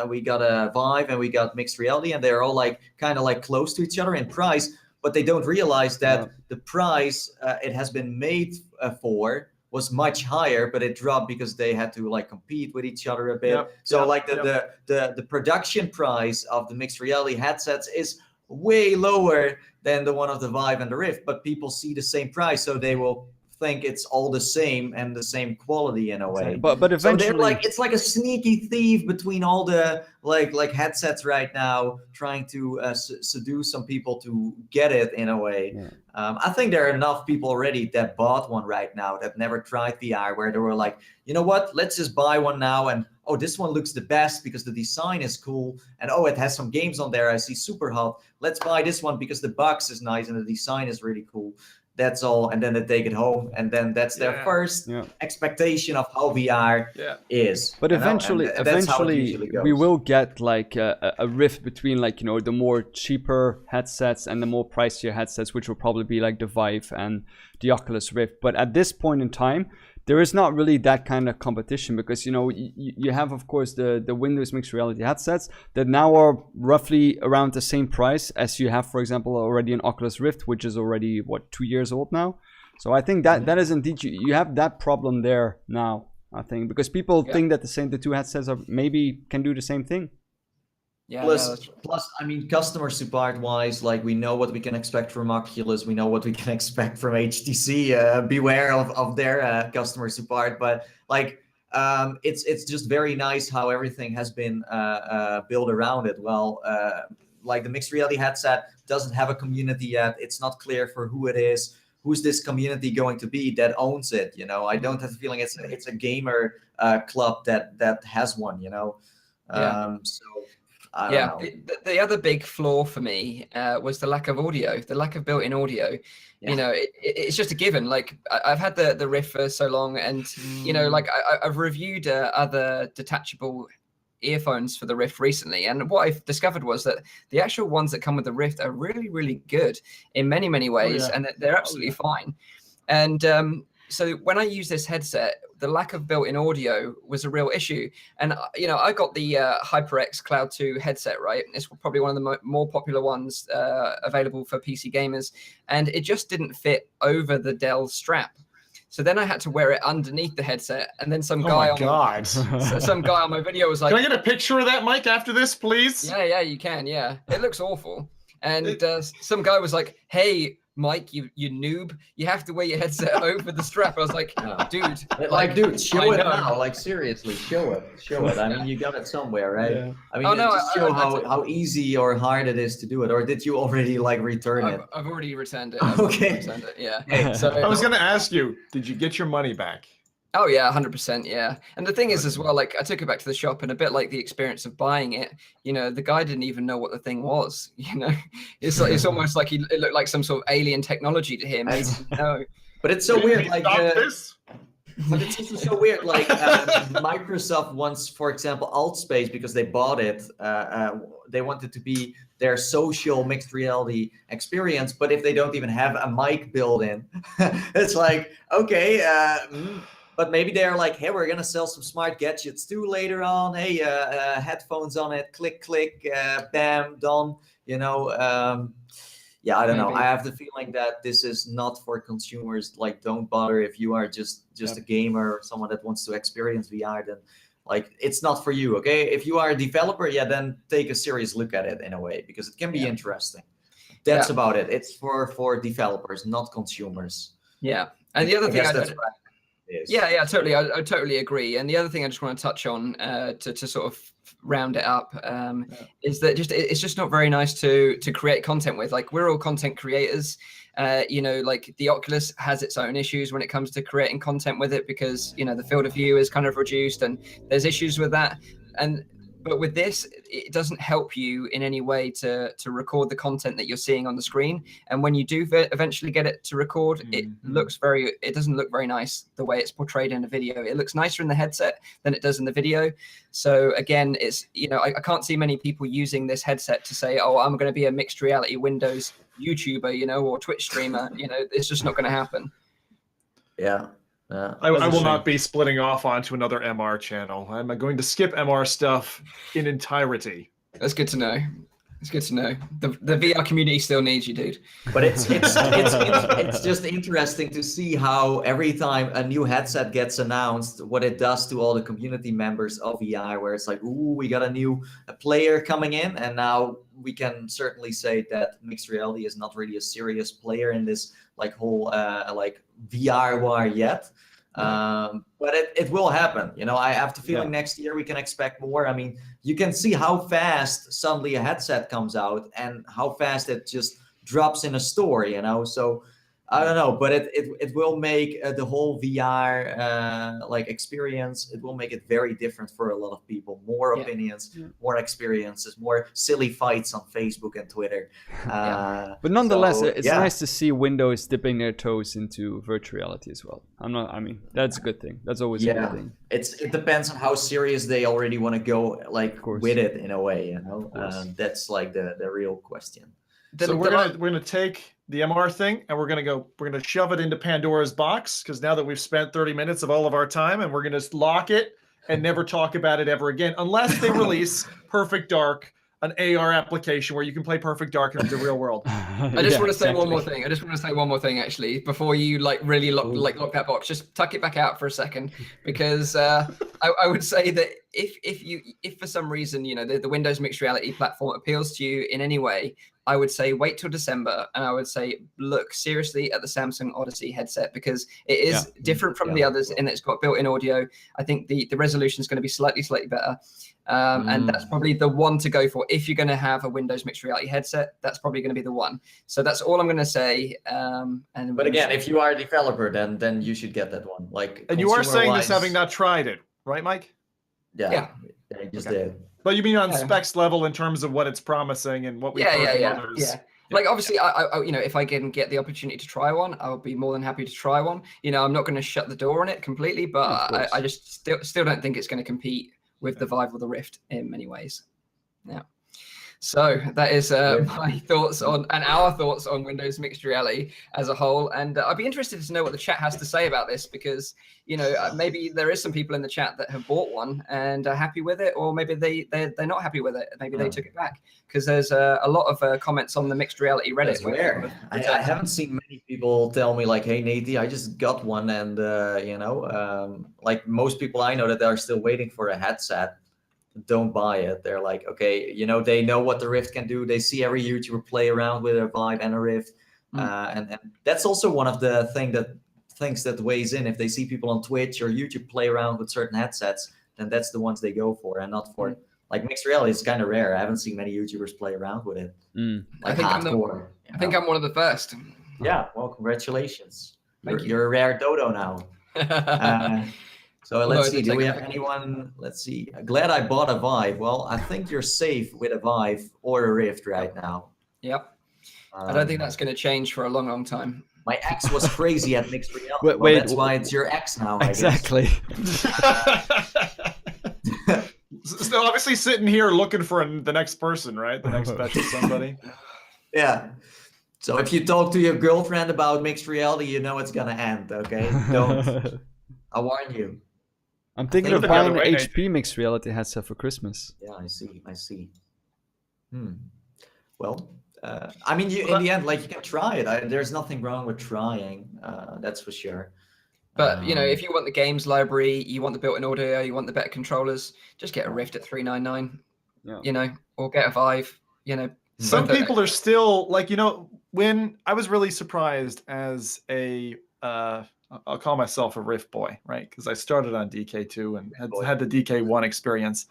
we got a Vive, and we got mixed reality, and they're all like kind of like close to each other in price, but they don't realize that the price it has been made for was much higher, but it dropped because they had to like compete with each other a bit. The production price of the mixed reality headsets is way lower than the one of the Vive and the Rift, but people see the same price, so they will think it's all the same and the same quality in a way. But eventually, so they're like, it's like a sneaky thief between all the like headsets right now, trying to seduce some people to get it in a way. I think there are enough people already that bought one right now that never tried VR, where they were like, you know what, let's just buy one now, and oh, this one looks the best because the design is cool, and oh, it has some games on there I see super hot. Let's buy this one because the box is nice and the design is really cool. That's all, and then they take it home, and then that's their first expectation of how VR is. But eventually we will get like a rift between like the more cheaper headsets and the more pricier headsets, which will probably be like the Vive and the Oculus Rift. But at this point in time, there is not really that kind of competition, because you have, of course, the Windows mixed reality headsets that now are roughly around the same price as you have, for example, already an Oculus Rift, which is already 2 years old now. So I think that is indeed, you have that problem there now, I think, because people think that the two headsets maybe can do the same thing. Plus, I mean, customer support wise, like, we know what we can expect from Oculus, we know what we can expect from HTC. Beware of their customer support, but like, it's just very nice how everything has been built around it. Well, like the mixed reality headset doesn't have a community yet. It's not clear for who it is. who's this community going to be that owns it? You know, I don't have the feeling it's a gamer club that has one. You know, so. I don't know. The other big flaw for me was the lack of audio, the lack of built-in audio. You know, it's just a given. Like I've had the Rift for so long, and you know, like I've reviewed other detachable earphones for the Rift recently, and what I've discovered was that the actual ones that come with the Rift are really, really good in many ways, and they're absolutely fine. And so when I use this headset, the lack of built-in audio was a real issue. And, you know, I got the HyperX Cloud 2 headset, right? It's probably one of the more popular ones available for PC gamers. And it just didn't fit over the Dell strap. So then I had to wear it underneath the headset. And then some guy some guy on my video was like, "Can I get a picture of that, Mike, after this, please?" Yeah, you can. Yeah, it looks awful. And some guy was like, "Hey, Mike, you noob, you have to wear your headset over the strap." I was like, dude, dude, show it now. Like, seriously, show it. I mean, you got it somewhere, right? Yeah. I mean, just show how easy or hard it is to do it. Or did you already like return it? I've already returned it. Yeah. Hey, so I was going to ask you, did you get your money back? Oh yeah, 100%. Yeah. And the thing is as well, like I took it back to the shop, and a bit like the experience of buying it, you know, the guy didn't even know what the thing was, you know, it's almost like it looked like some sort of alien technology to him. He didn't know. But it's so weird. Like, but it's also so weird. Like Microsoft wants, for example, Altspace, because they bought it. They want it to be their social mixed reality experience. But if they don't even have a mic built in, it's like, okay, but maybe they're like, hey, we're gonna sell some smart gadgets too later on. Hey, headphones on it, click, bam, done. You know, yeah, I don't know. I have the feeling that this is not for consumers. Like, don't bother if you are just a gamer or someone that wants to experience VR. Then, like, it's not for you. Okay, if you are a developer, then take a serious look at it in a way, because it can be interesting. That's about it. It's for developers, not consumers. Yeah, and the other thing totally. I totally agree. And the other thing I just want to touch on to sort of round it up is that it's just not very nice to create content with. Like, we're all content creators. You know, like the Oculus has its own issues when it comes to creating content with it, because, you know, the field of view is kind of reduced and there's issues with that. But with this, it doesn't help you in any way to record the content that you're seeing on the screen. And when you do eventually get it to record, it doesn't look very nice the way it's portrayed in the video. It looks nicer in the headset than it does in the video. So again, it's, you know, I can't see many people using this headset to say, oh, I'm going to be a mixed reality Windows YouTuber, you know, or Twitch streamer. You know, it's just not going to happen. Yeah. I will not be splitting off onto another MR channel. I'm going to skip MR stuff in entirety. That's good to know. It's good to know. The VR community still needs you, dude. But it's just interesting to see how every time a new headset gets announced, what it does to all the community members of VR, where it's like, ooh, we got a new player coming in, and now we can certainly say that mixed reality is not really a serious player in this like whole like VR war yet. But it will happen. You know, I have the feeling next year we can expect more. I mean, you can see how fast suddenly a headset comes out and how fast it just drops in a store, you know. So I don't know, but it will make the whole VR like experience, it will make it very different for a lot of people. More opinions, more experiences, more silly fights on Facebook and Twitter. But nonetheless, it's nice to see Windows dipping their toes into virtual reality as well. I mean, that's a good thing. That's always a good thing. It depends on how serious they already want to go, like with it in a way, you know. That's like the real question. So we're gonna take the MR thing and we're gonna shove it into Pandora's box, because now that we've spent 30 minutes of all of our time, and we're gonna lock it and never talk about it ever again, unless they release Perfect Dark, an AR application where you can play Perfect Dark in the real world. I just want to say one more thing. I just want to say one more thing, actually, before you like really lock that box. Just tuck it back out for a second, because I would say that if for some reason, you know, the Windows mixed reality platform appeals to you in any way, I would say wait till December, and I would say look seriously at the Samsung Odyssey headset, because it is different from the others in that it's got built-in audio. I think the resolution is going to be slightly better, and that's probably the one to go for if you're going to have a Windows mixed reality headset. That's probably going to be the one. So that's all I'm going to say. But again, if you are a developer, then you should get that one. Like, and you are saying this having not tried it, right, Mike? Yeah, you just did. But you mean on specs level in terms of what it's promising and what we've heard from others? Yeah. Like, obviously, I you know, if I can get the opportunity to try one, I'll be more than happy to try one. You know, I'm not going to shut the door on it completely, but I just still don't think it's going to compete with the Vive or the Rift in many ways. Yeah. So that is my thoughts on, and our thoughts on Windows mixed reality as a whole. And I'd be interested to know what the chat has to say about this, because, you know, maybe there is some people in the chat that have bought one and are happy with it, or maybe they're not happy with it. Maybe they took it back, because there's a lot of comments on the mixed reality Reddit. That's rare. I haven't seen many people tell me like, hey, Nathie, I just got one. And, you know, like most people I know that are still waiting for a headset, don't buy it. They're like, okay, you know, they know what the Rift can do. They see every YouTuber play around with a Vive and a Rift. And that's also one of the things that weighs in. If they see people on Twitch or YouTube play around with certain headsets, then that's the ones they go for, and not for like mixed reality. It's kind of rare. I haven't seen many YouTubers play around with it. Like hardcore. I think I'm one of the first. Yeah, well, congratulations. You're a rare dodo now. So let's see, do we have anyone? Let's see. Glad I bought a Vive. Well, I think you're safe with a Vive or a Rift right now. Yep. I don't think that's going to change for a long, long time. My ex was crazy at mixed reality. Wait, that's why it's your ex now, exactly. So obviously sitting here looking for the next person, right? The next special somebody. Yeah. So if you talk to your girlfriend about mixed reality, you know it's going to end, okay? Don't. I warn you. I'm thinking of buying an HP mixed reality headset for Christmas. Yeah, I see. Well, I mean, in the end, like, you can try it. There's nothing wrong with trying. That's for sure. But you know, if you want the games library, you want the built-in audio, you want the better controllers, just get a Rift at $399. Yeah. You know, or get a Vive. You know, some people are still like, you know, when I was really surprised as a. I'll call myself a Rift boy, right? Because I started on DK2 and had the DK1 experience.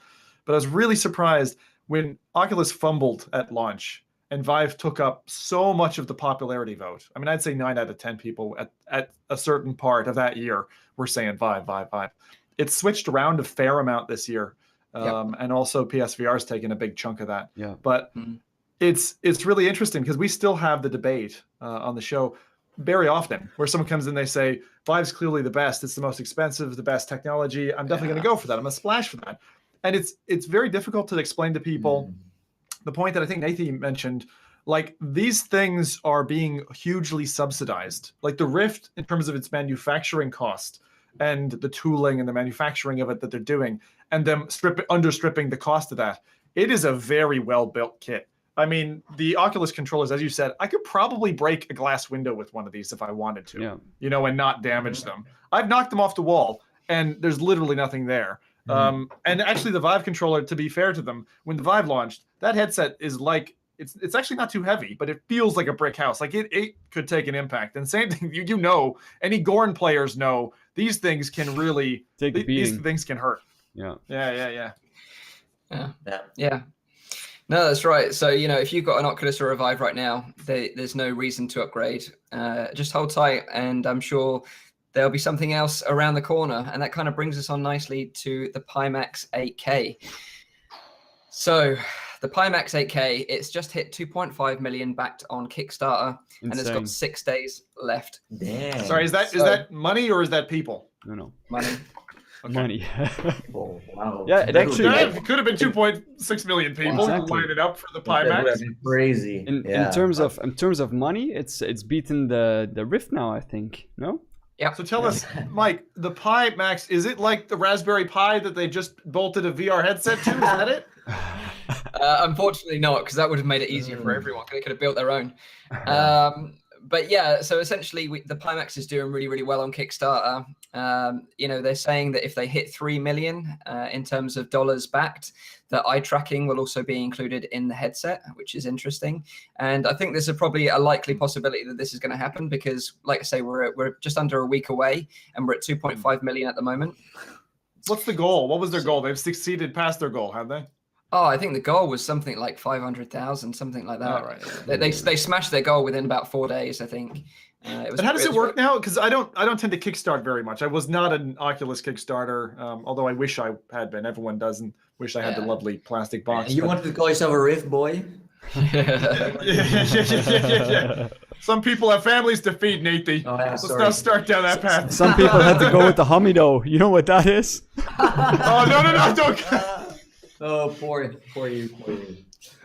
But I was really surprised when Oculus fumbled at launch and Vive took up so much of the popularity vote. I mean, I'd say 9 out of 10 people at a certain part of that year were saying Vive. It switched around a fair amount this year. And also PSVR's taken a big chunk of that. Yeah. But it's really interesting because we still have the debate on the show very often where someone comes in, they say Vive's clearly the best, it's the most expensive, the best technology, I'm definitely going to go for that, I'm going to splash for that. And it's very difficult to explain to people the point that I think Nathie mentioned, like these things are being hugely subsidized. Like the Rift, in terms of its manufacturing cost and the tooling and the manufacturing of it that they're doing, and them understripping the cost of that, it is a very well built kit. I mean, the Oculus controllers, as you said, I could probably break a glass window with one of these if I wanted to, you know, and not damage them. I've knocked them off the wall, and there's literally nothing there. And actually, the Vive controller, to be fair to them, when the Vive launched, that headset is like, it's actually not too heavy, but it feels like a brick house. Like it could take an impact. And same thing, you know, any Gorn players know these things can really, these things can hurt. Yeah. No, that's right. So, you know, if you've got an Oculus or a Vive right now, there's no reason to upgrade. Just hold tight, and I'm sure there'll be something else around the corner. And that kind of brings us on nicely to the Pimax 8K. So the Pimax 8K, it's just hit 2.5 million backed on Kickstarter. Insane. And it's got 6 days left. Damn. Sorry, is that money or is that people? No. Money. Okay. Money. Oh, wow. Yeah, it actually it could have been 2.6 million people who lined it up for the Pimax. Crazy. In terms of money, it's beaten the Rift now, I think. No? Yeah. So tell us, Mike, the Pimax, is it like the Raspberry Pi that they just bolted a VR headset to? Is that it? Unfortunately not, because that would have made it easier for everyone. They could have built their own. But yeah, so essentially the Pimax is doing really, really well on Kickstarter. You know, they're saying that if they hit 3 million in terms of dollars backed, that eye tracking will also be included in the headset, which is interesting. And I think there's probably a likely possibility that this is going to happen because, like I say, we're just under a week away and we're at 2.5 million at the moment. What's the goal? What was their goal? They've succeeded past their goal, have they? Oh, I think the goal was something like 500,000, something like that. Oh, right. They smashed their goal within about 4 days, I think. And how does it work now? Because I don't tend to kickstart very much. I was not an Oculus Kickstarter, although I wish I had been. Everyone does, and wish I had the lovely plastic box. And you wanted to call yourself a Rift boy? Yeah. Some people have families to feed, Nathie. Oh, yeah, Let's not start down that path. Some people had to go with the Hummy though. You know what that is? Oh no, don't. Oh, poor you.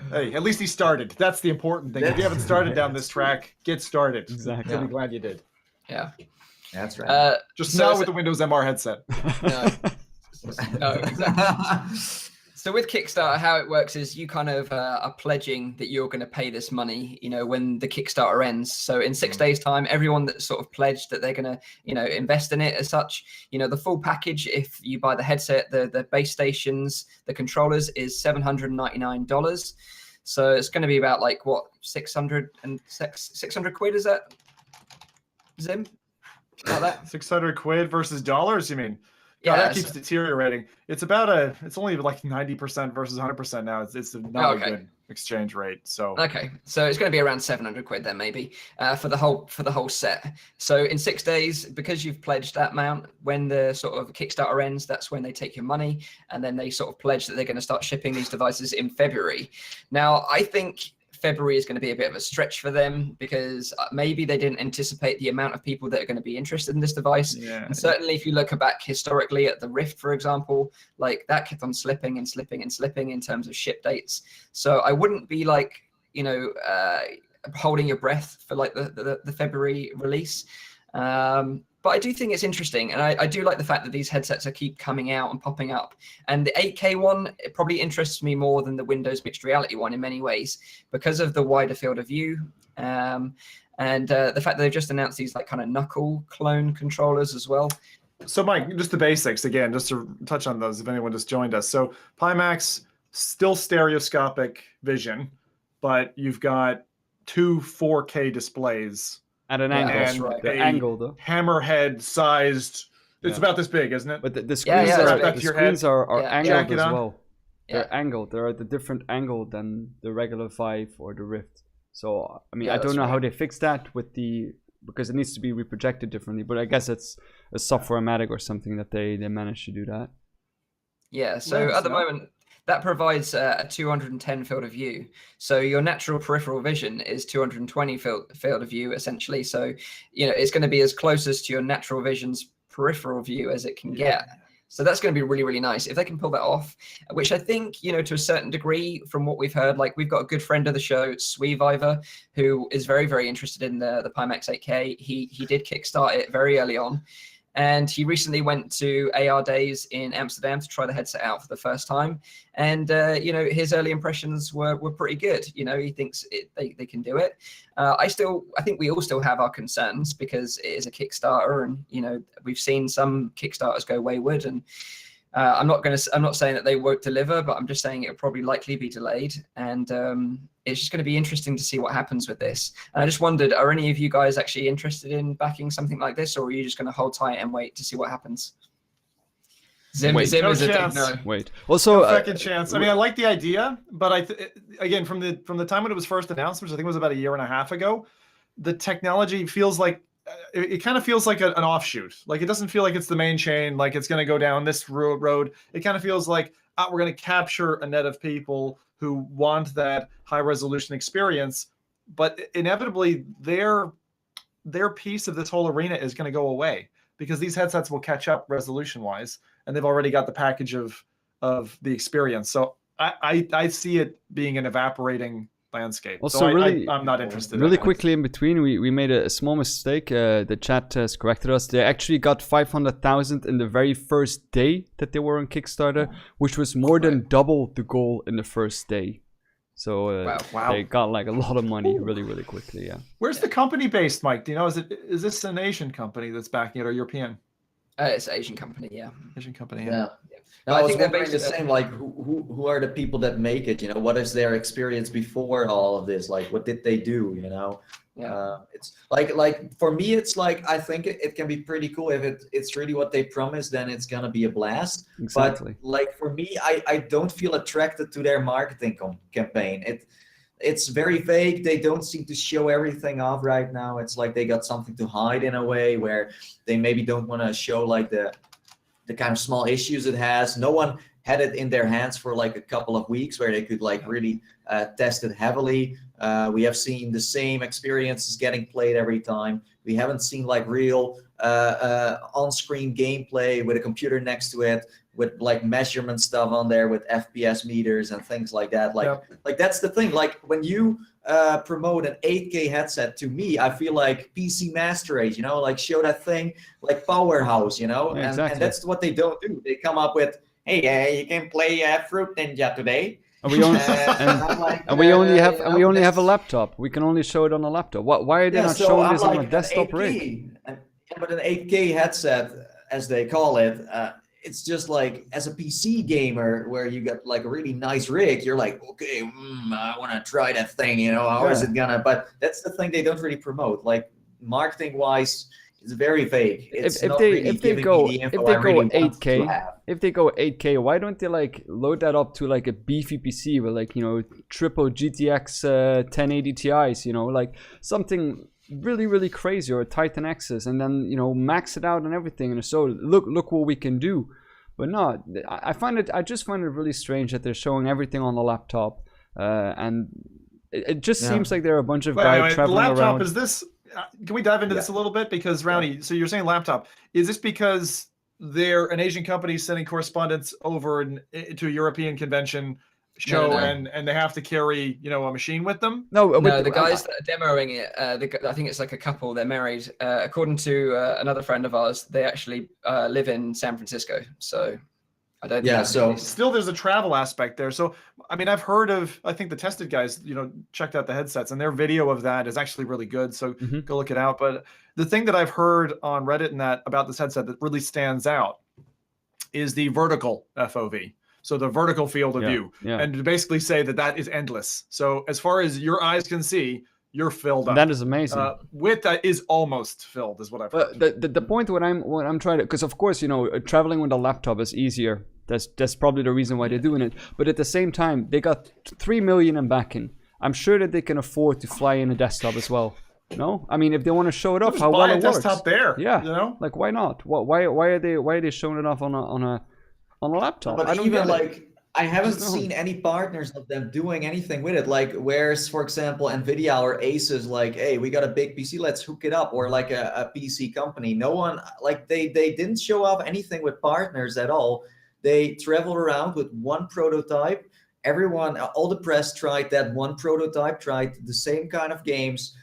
Hey, at least he started. That's the important thing. If you haven't started down this track, get started. Exactly. You'll be glad you did. Yeah. That's right. Just now with the Windows MR headset. No, exactly. So with Kickstarter, how it works is you kind of are pledging that you're going to pay this money, you know, when the Kickstarter ends. So in 6 days' time, everyone that's sort of pledged that they're going to, you know, invest in it as such, you know, the full package, if you buy the headset, the base stations, the controllers is $799. So it's going to be about like what, 600 quid, is that? Zim? About that? 600 quid versus dollars, you mean? Yeah, that keeps deteriorating. It's only like 90% versus 100% now. It's not a good exchange rate. So okay, so it's going to be around 700 quid then maybe for the whole set. So in 6 days, because you've pledged that amount, when the sort of Kickstarter ends, that's when they take your money, and then they sort of pledge that they're going to start shipping these devices in February. Now, I think February is going to be a bit of a stretch for them because maybe they didn't anticipate the amount of people that are going to be interested in this device. Yeah. And certainly if you look back historically at the Rift, for example, like that kept on slipping and slipping and slipping in terms of ship dates. So I wouldn't be like, you know, holding your breath for like the February release. But I do think it's interesting, and I do like the fact that these headsets keep coming out and popping up. And the 8K one, it probably interests me more than the Windows mixed reality one in many ways because of the wider field of view. And the fact that they've just announced these like kind of knuckle clone controllers as well. So Mike, just the basics again, just to touch on those if anyone just joined us. So Pimax, still stereoscopic vision, but you've got two 4K displays. At an angle, and right. The angle though. Hammerhead sized. It's about this big, isn't it? But the screens are angled as well. Yeah. They're angled. They're at a different angle than the regular VIII or the Rift. So I mean, I don't know how they fix that with because it needs to be reprojected differently. But I guess it's a software-matic or something that they managed to do that. Yeah. So at the moment, that provides a 210 field of view. So your natural peripheral vision is 220 field of view, essentially. So, you know, it's going to be as closest to your natural vision's peripheral view as it can get. So that's going to be really, really nice if they can pull that off, which I think, you know, to a certain degree from what we've heard, like we've got a good friend of the show, Sweeviver, who is very, very interested in the Pimax 8K. He did kickstart it very early on. And he recently went to AR Days in Amsterdam to try the headset out for the first time. And, you know, his early impressions were pretty good. You know, he thinks they can do it. I think we all still have our concerns because it is a Kickstarter and, you know, we've seen some Kickstarters go wayward. And I'm not saying that they won't deliver, but I'm just saying it'll probably likely be delayed. And it's just going to be interesting to see what happens with this. And I just wondered, are any of you guys actually interested in backing something like this, or are you just going to hold tight and wait to see what happens? Zim is no. Wait. Also, no second chance. I mean, I like the idea, but again, from the time when it was first announced, which I think was about 1.5 years ago, the technology feels like it kind of feels like an offshoot. Like it doesn't feel like it's the main chain, like it's going to go down this road. It kind of feels like we're going to capture a net of people who want that high resolution experience, but inevitably their piece of this whole arena is going to go away because these headsets will catch up resolution wise, and they've already got the package of the experience. So I see it being an evaporating landscape. Also, so really, I'm not interested. Really quickly in between, we made a small mistake. The chat has corrected us. They actually got 500,000 in the very first day that they were on Kickstarter, which was more than double the goal in the first day. So Wow. they got like a lot of money really quickly. Yeah. Where's the company based, Mike? Do you know? Is this an Asian company that's backing it or European? It's an Asian company, yeah. Asian company. Yeah. But No, I I was think they're wondering the based- same. Like, who are the people that make it? You know, what is their experience before all of this? Like, what did they do? You know, it's like for me, it's like I think it can be pretty cool if it's really what they promise. Then it's gonna be a blast. Exactly. But like for me, I don't feel attracted to their marketing campaign. It's very vague. They don't seem to show everything off right now. It's like they got something to hide in a way where they maybe don't want to show like the kind of small issues it has. No one had it in their hands for like a couple of weeks where they could like really test it heavily. We have seen the same experiences getting played every time. We haven't seen like real on-screen gameplay with a computer next to it, with like measurement stuff on there with FPS meters and things like that. Like that's the thing. Like when you promote an 8K headset, to me, I feel like PC Master Race, you know, like show that thing like powerhouse, you know, Yeah, exactly. and that's what they don't do. They come up with, hey, you can play Fruit Ninja today. And we only I'm and we only have a laptop. We can only show it on a laptop. Why are they not showing this on a desktop rig? But an 8K headset, as they call it, it's just like as a PC gamer where you got like a really nice rig, you're like, okay, I want to try that thing, you know, how is it gonna? But that's the thing they don't really promote. Like marketing wise, it's very vague. It's If not they really if they giving go me the if info they I go really want to 8K have. if they go 8K, why don't they like load that up to like a beefy PC with like, you know, triple GTX 1080 Ti's, you know, like something really crazy, or a Titan X's, and then, you know, max it out and everything, and so look what we can do. But no, I just find it really strange that they're showing everything on the laptop, and it just seems like there are a bunch of guys traveling around. The laptop is this. Can we dive into this a little bit? Because Rowdy, so you're saying laptop. Is this because they're an Asian company sending correspondents over to a European convention show, No. and they have to carry, you know, a machine with them? No, the guys that are demoing it, I think it's like a couple, they're married. According to another friend of ours, they actually live in San Francisco. So I don't think so still there's a travel aspect there. So, I mean, I've heard of, I think the Tested guys, you know, checked out the headsets, and their video of that is actually really good. So go look it out. But the thing that I've heard on Reddit and that about this headset that really stands out is the vertical FOV. So the vertical field of view, and to basically say that is endless. So as far as your eyes can see, you're filled up. That is amazing. Width that is almost filled, is what I've heard. The point what I'm trying to, because of course, you know, traveling with a laptop is easier. That's probably the reason why they're doing it. But at the same time, they got 3 million in backing. I'm sure that they can afford to fly in a desktop as well. No, I mean, if they want to show it off, how well it works. Desktop there. Yeah, you know, like why not? Why are they showing it off on a laptop? But I don't even get it. like I haven't seen any partners of them doing anything with it. Like where's, for example, Nvidia or Asus, like, hey, we got a big PC, let's hook it up, or like a PC company. No one, like they didn't show off anything with partners at all. They traveled around with one prototype. Everyone, all the press tried that one prototype, tried the same kind of games.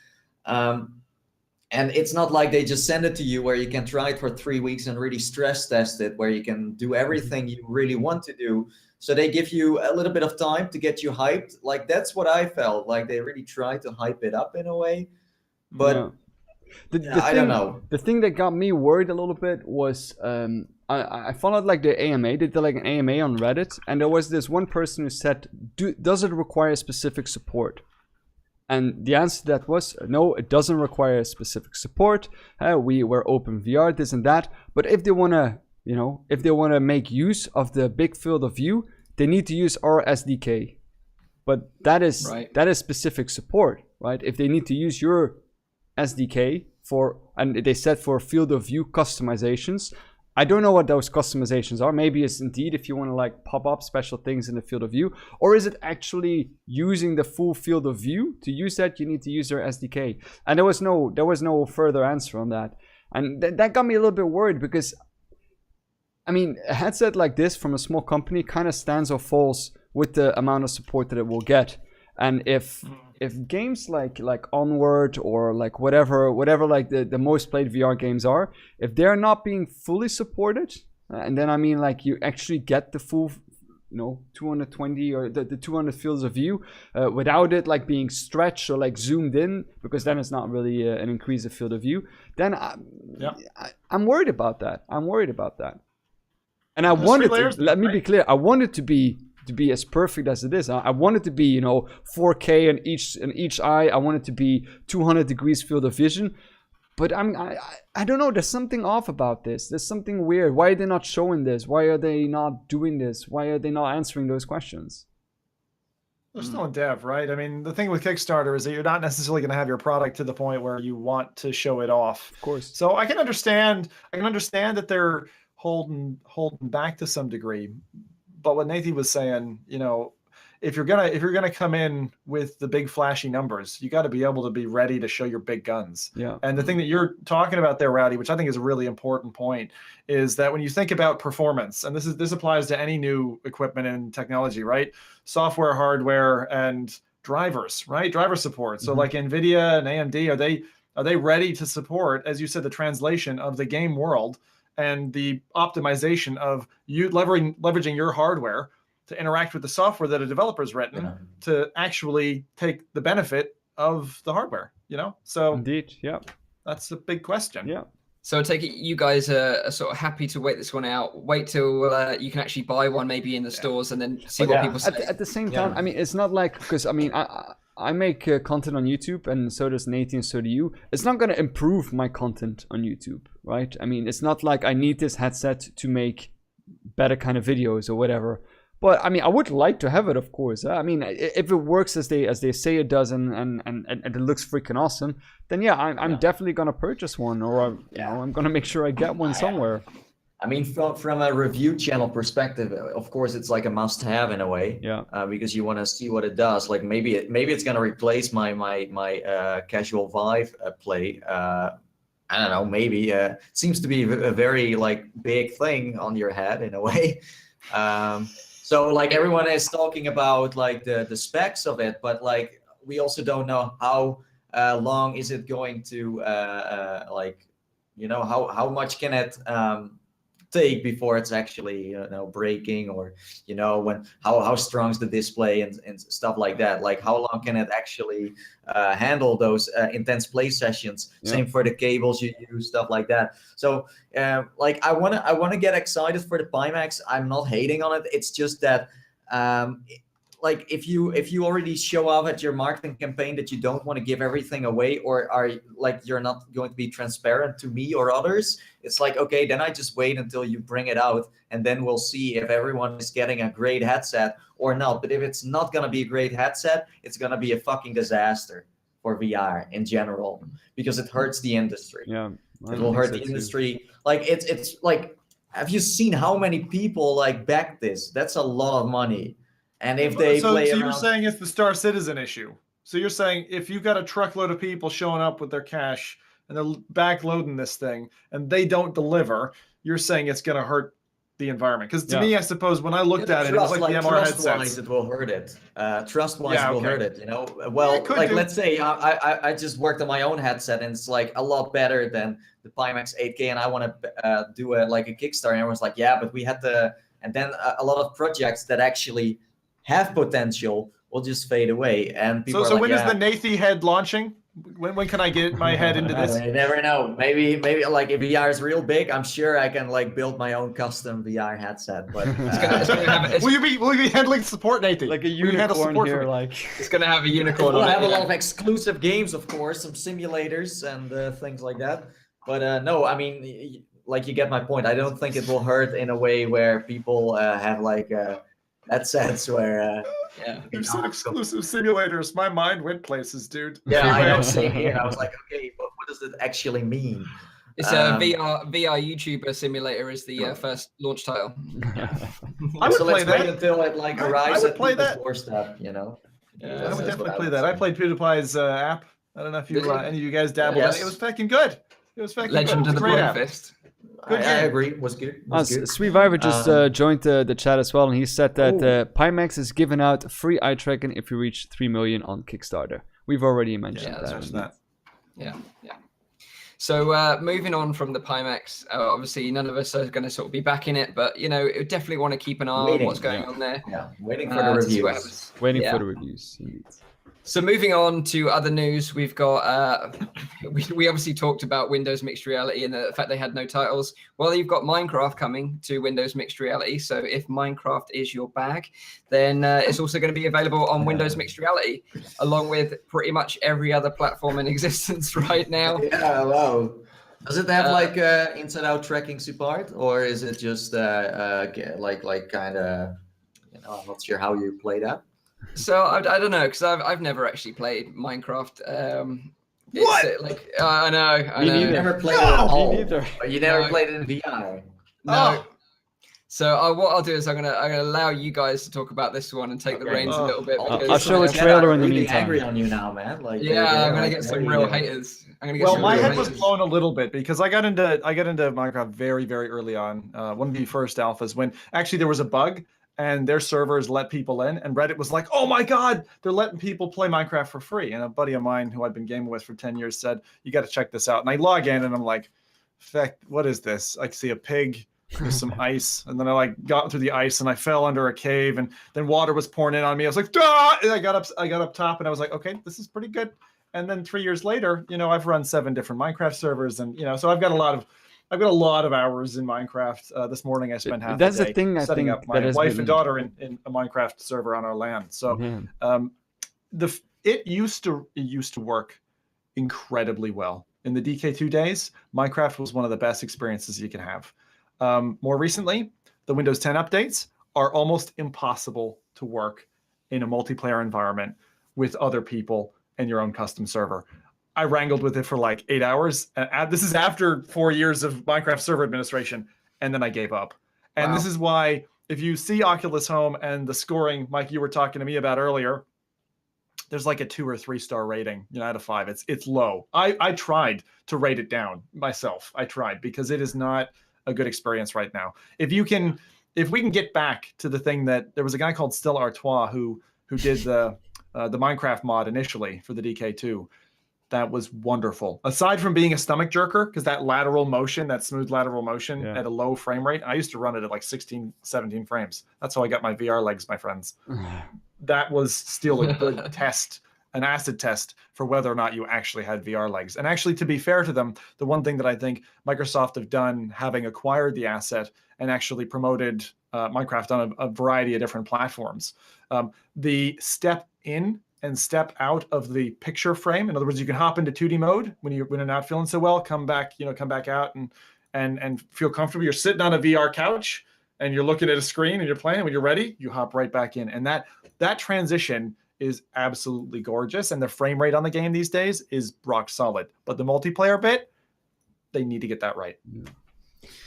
And it's not like they just send it to you where you can try it for 3 weeks and really stress test it, where you can do everything you really want to do. So they give you a little bit of time to get you hyped. Like that's what I felt, like they really tried to hype it up in a way. But I don't know. The thing that got me worried a little bit was I followed like the AMA. They did like an AMA on Reddit, and there was this one person who said, does it require specific support? And the answer to that was, no, it doesn't require specific support. We're open VR, this and that. But if they want to, you know, if they want to make use of the big field of view, they need to use our SDK. But that is specific support, right? If they need to use your SDK and they said for field of view customizations, I don't know what those customizations are. Maybe it's indeed if you want to like pop up special things in the field of view, or is it actually using the full field of view? To use that, you need to use their SDK. And there was no further answer on that. And that got me a little bit worried, because I mean, a headset like this from a small company kind of stands or falls with the amount of support that it will get. And if games like Onward or like whatever like the most played VR games are, if they're not being fully supported, and then I mean like you actually get the full 220 or the 200 fields of view without it like being stretched or like zoomed in, because then it's not really an increase of field of view, then I'm worried about that. And I want it let me be clear, I want it to be as perfect as it is. I want it to be 4K in each eye. I want it to be 200 degrees field of vision. But I don't know, there's something off about this. There's something weird. Why are they not showing this? Why are they not doing this? Why are they not answering those questions? They're still in dev, right? I mean, the thing with Kickstarter is that you're not necessarily going to have your product to the point where you want to show it off. Of course. So I can understand that they're holding back to some degree. But what Nathie was saying, if you're gonna come in with the big flashy numbers, you got to be able to be ready to show your big guns. Yeah. And the thing that you're talking about there, Rowdy, which I think is a really important point, is that when you think about performance, and this applies to any new equipment and technology, right? Software, hardware, and drivers, right? Driver support. So like Nvidia and AMD, are they ready to support, as you said, the translation of the game world and the optimization of you leveraging your hardware to interact with the software that a developer's written to actually take the benefit of the hardware, So indeed, yeah, that's a big question. Yeah. So I take it you guys are sort of happy to wait this one out. Wait till you can actually buy one maybe in the stores and then see what people say. At the same time, I mean, it's not like, because I mean, I make content on YouTube, and so does Nathie, and so do you. It's not going to improve my content on YouTube, right? I mean, it's not like I need this headset to make better kind of videos or whatever. But I mean, I would like to have it, of course. I mean, if it works as they say it does, and it looks freaking awesome, then yeah, I'm definitely gonna purchase one, or I'm gonna make sure I get one somewhere. I mean, from a review channel perspective, of course, it's like a must-have in a way. Yeah. Because you want to see what it does. Like maybe it's gonna replace my casual Vive play. I don't know. Maybe it seems to be a very like big thing on your head in a way. So like everyone is talking about like the specs of it, but like we also don't know how long is it going to how much can it take before it's actually breaking, or when how strong is the display and stuff like that. Like how long can it actually handle those intense play sessions? Same for the cables you use, stuff like that. So like I wanna get excited for the Pimax. I'm not hating on it. It's just that like if you already show off at your marketing campaign that you don't want to give everything away, or are like you're not going to be transparent to me or others, it's like, okay, then I just wait until you bring it out, and then we'll see if everyone is getting a great headset or not. But if it's not going to be a great headset, it's going to be a fucking disaster for VR in general, because it hurts the industry. Yeah, it will hurt the industry. Like it's like, have you seen how many people like back this? That's a lot of money. And if they play around... you're saying it's the Star Citizen issue. So you're saying if you've got a truckload of people showing up with their cash and they're backloading this thing and they don't deliver, you're saying it's going to hurt the environment. Because to me, I suppose when I looked at it, it was like the MR headsets. Trust-wise, it will hurt it. Trust-wise, it will hurt it. Well, like let's say I just worked on my own headset, and it's like a lot better than the Pimax 8K, and I want to do a Kickstarter. And everyone's like, yeah, but we had to, and then a lot of projects that actually have potential will just fade away. And people so when is the Nathie head launching? When can I get my head into this? You never know. Maybe like if VR is real big, I'm sure I can like build my own custom VR headset. But will you be handling support, Nathie? Like a unicorn here, like it's gonna have a unicorn. We'll have a lot of exclusive games, of course, some simulators and things like that. But no, I mean, like you get my point. I don't think it will hurt in a way where people have like headsets where you said exclusive simulators. My mind went places, dude. Yeah, I know. Same here. I was like, okay, but what does it actually mean? It's a VR YouTuber simulator is the first launch title. I would play that until it like arrives at people's doorstep. I would definitely play that. I played PewDiePie's app. I don't know if any of you guys dabbled in it. It was fucking good. It was fucking Legend good. of the Brometheus. I agree. It was good. Sweet Viver just joined the chat as well, and he said that Pimax is giving out free eye tracking if you reach 3 million on Kickstarter. We've already mentioned that. Yeah. So moving on from the Pimax, obviously none of us are going to sort of be back in it, but definitely want to keep an eye on what's going on there. Yeah, waiting for the to see what reviews. happens. Waiting for the reviews, indeed. So moving on to other news, we've got, we obviously talked about Windows Mixed Reality and the fact they had no titles. Well, you've got Minecraft coming to Windows Mixed Reality. So if Minecraft is your bag, then it's also going to be available on Windows Mixed Reality, along with pretty much every other platform in existence right now. Yeah, wow. Does it have like inside-out tracking support, or is it just like kind of, I'm not sure how you play that. So I don't know, because I've never actually played Minecraft. What? I know. You never played it at all. neither. You never played it in VR. No. So what I'll do is I'm gonna allow you guys to talk about this one and take the reins a little bit. I'll show a trailer in the meantime. Angry on you now, man. Like I'm gonna get some real haters. My head was blown a little bit because I got into Minecraft very, very early on. One of the first alphas when actually there was a bug and their servers let people in, and Reddit was like, "Oh my God, they're letting people play Minecraft for free." And a buddy of mine who I'd been gaming with for 10 years said, "You got to check this out." And I log in and I'm like, "Feck, what is this?" I see a pig with some ice, and then I got through the ice and I fell under a cave, and then water was pouring in on me. I was like, "Duh!" And I got up top and I was like, "Okay, this is pretty good." And then 3 years later, I've run 7 different Minecraft servers, and so I've got a lot of hours in Minecraft. This morning I spent half That's the the day thing, I setting think, up that my has wife been- and daughter in a Minecraft server on our land. So it used to work incredibly well. In the DK2 days, Minecraft was one of the best experiences you can have. More recently, the Windows 10 updates are almost impossible to work in a multiplayer environment with other people and your own custom server. I wrangled with it for like 8 hours. This is after 4 years of Minecraft server administration, and then I gave up. And This is why, if you see Oculus Home and the scoring, Mike, you were talking to me about earlier, there's like a 2 or 3 star rating, out of 5. It's low. I tried to rate it down myself. I tried, because it is not a good experience right now. If we can get back to the thing that there was a guy called Stella Artois who did the Minecraft mod initially for the DK2. That was wonderful. Aside from being a stomach jerker, because that smooth lateral motion at a low frame rate, I used to run it at like 16, 17 frames. That's how I got my VR legs, my friends. That was still a good test, an acid test for whether or not you actually had VR legs. And actually, to be fair to them, the one thing that I think Microsoft have done, having acquired the asset and actually promoted Minecraft on a variety of different platforms, the step in and step out of the picture frame. In other words, you can hop into 2D mode when you're not feeling so well, come back out and feel comfortable. You're sitting on a VR couch and you're looking at a screen and you're playing. When you're ready, you hop right back in. And that transition is absolutely gorgeous. And the frame rate on the game these days is rock solid. But the multiplayer bit, they need to get that right.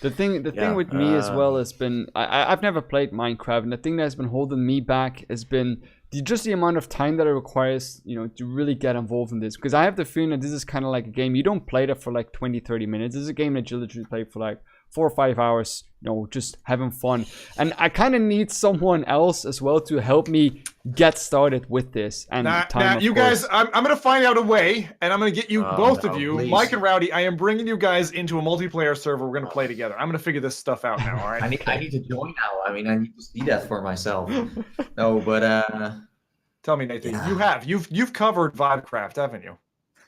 The thing with me as well has been, I've never played Minecraft, and the thing that's been holding me back has been just the amount of time that it requires, to really get involved in this. Because I have the feeling that this is kind of like a game, you don't play that for like 20-30 minutes. This is a game that you literally play for like 4 or 5 hours, just having fun. And I kind of need someone else as well to help me get started with this. And guys, I'm going to find out a way, and I'm going to get you, both of you, please. Mike and Rowdy, I am bringing you guys into a multiplayer server. We're going to play together. I'm going to figure this stuff out now, all right? I need to join now. I mean, I need to see that for myself. No, but... Tell me, Nathan, you've covered Vivecraft, haven't you?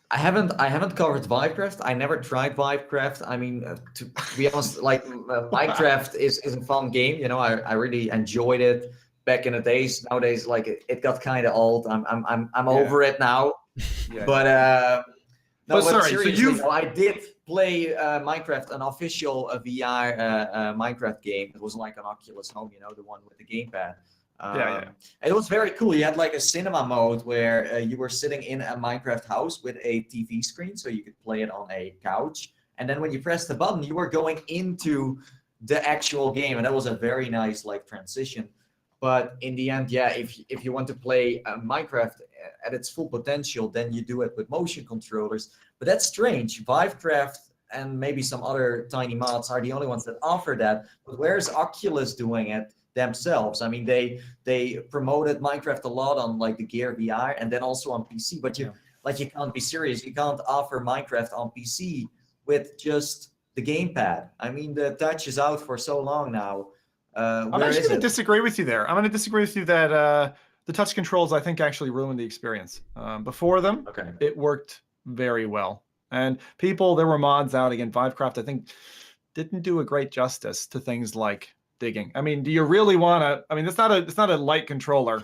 I haven't covered Vivecraft. I never tried Vivecraft. I mean, to be honest, like Minecraft is a fun game. I really enjoyed it back in the days. Nowadays, like it got kind of old. I'm over it now. Yeah. But sorry, seriously, I did play Minecraft, an official VR Minecraft game. It was like an Oculus Home, the one with the gamepad. It was very cool. You had like a cinema mode where you were sitting in a Minecraft house with a TV screen, so you could play it on a couch. And then when you press the button, you were going into the actual game, and that was a very nice transition. But in the end, if you want to play Minecraft at its full potential, then you do it with motion controllers. But that's strange. Vivecraft and maybe some other tiny mods are the only ones that offer that. But where's Oculus doing it themselves? I mean, they promoted Minecraft a lot on the Gear VR and then also on PC. But you can't be serious. You can't offer Minecraft on PC with just the gamepad. I mean, the touch is out for so long now. I'm actually going to disagree with you there. I'm going to disagree with you that the touch controls, I think, actually ruined the experience. Before them, it worked very well. And people, there were mods out again. Vivecraft, I think, didn't do a great justice to things like digging. I mean, do you really want to? I mean, it's not a light controller.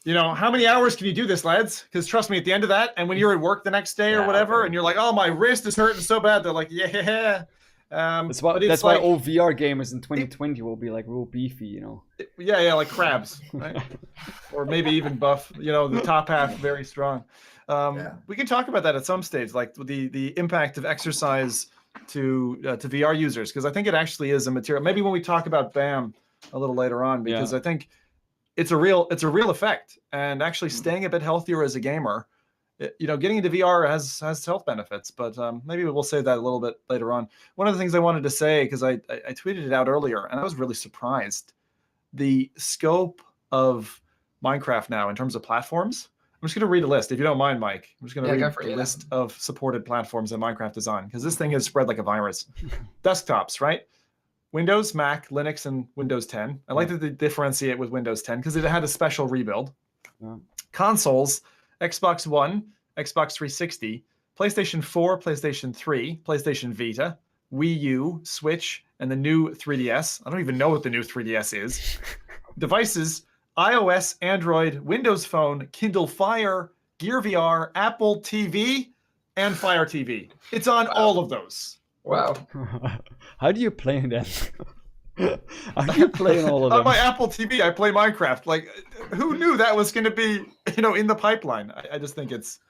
You know, how many hours can you do this, lads? Because trust me, at the end of that, and when you're at work the next day or whatever, and you're like, oh, my wrist is hurting so bad, they're like, yeah. That's why all VR gamers in 2020 will be like real beefy, you know. Yeah, like crabs, right? Or maybe even buff. You know, the top half very strong. We can talk about that at some stage, like the impact of exercise to VR users, because I think it actually is a material. Maybe when we talk about BAM a little later on, because I think it's a real effect, and actually staying a bit healthier as a gamer, you know, getting into VR has health benefits. But maybe we'll say that a little bit later on. One of the things I wanted to say, because I tweeted it out earlier, and I was really surprised, the scope of Minecraft now in terms of platforms. I'm just going to read a list, if you don't mind, Mike. I'm just going to read the list of supported platforms that Minecraft is on, because this thing has spread like a virus. Desktops, right? Windows, Mac, Linux, and Windows 10. I like that they differentiate with Windows 10 because it had a special rebuild. Consoles, Xbox One, Xbox 360, PlayStation 4, PlayStation 3, PlayStation Vita, Wii U, Switch, and the new 3DS. I don't even know what the new 3DS is. Devices, iOS, Android, Windows Phone, Kindle Fire, Gear VR, Apple TV, and Fire TV. It's on all of those. Wow. How do you play that? How do you play all of them? On my Apple TV, I play Minecraft. Like, who knew that was going to be, you know, in the pipeline? I just think it's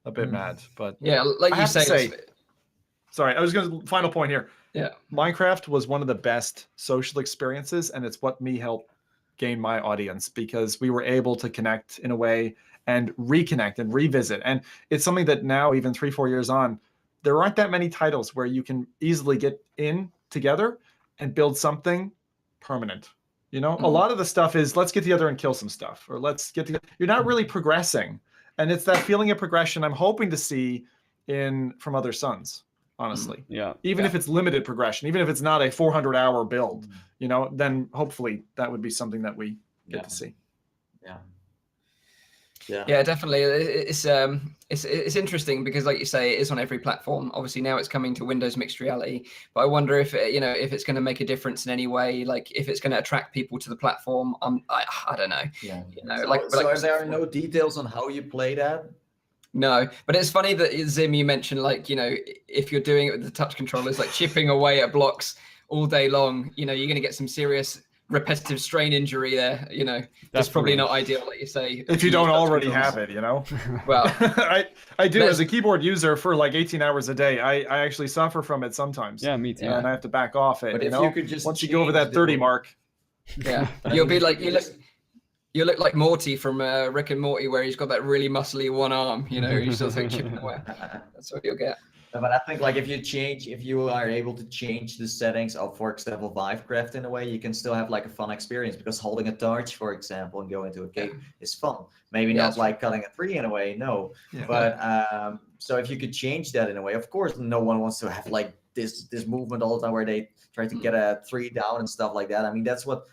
a bit mad. But yeah, like you say. Sorry, I was going to, final point here. Yeah. Minecraft was one of the best social experiences, and it's what me helped gain my audience, because we were able to connect in a way and reconnect and revisit. And it's something that now, even 3-4 years on, there aren't that many titles where you can easily get in together and build something permanent. You know, a lot of the stuff is let's get together and kill some stuff, or let's get together. You're not really progressing. And it's that feeling of progression I'm hoping to see from Other Suns, honestly. Yeah. Even if it's limited progression, even if it's not a 400-hour build, you know, then hopefully that would be something that we get to see. Yeah, definitely. It's interesting because, like you say, it is on every platform. Obviously, now it's coming to Windows Mixed Reality, but I wonder if if it's going to make a difference in any way. Like, if it's going to attract people to the platform. I don't know. Yeah. You know, so are there no details on how you play that? No, but it's funny that Zim, you mentioned, like, you know, if you're doing it with the touch controllers, like chipping away at blocks all day long, you know, you're going to get some serious repetitive strain injury there. You know, that's probably not ideal, like you say, if you don't already have it, you know. Well, I do, as a keyboard user for like 18 hours a day. I actually suffer from it sometimes. Yeah, me too. And I have to back off it. But you if know, you could just once you go over that 30 mark, you'll be like, you look like Morty from Rick and Morty, where he's got that really muscly one arm. You know, he's just like chipping away. That's what you'll get. But I think, like, if you are able to change the settings of, for example, Vivecraft in a way, you can still have like a fun experience, because holding a torch, for example, and going into a cave is fun. Maybe not like cutting a tree in a way, no. Yeah. But so if you could change that in a way, of course, no one wants to have like this movement all the time where they try to get a tree down and stuff like that. I mean, that's what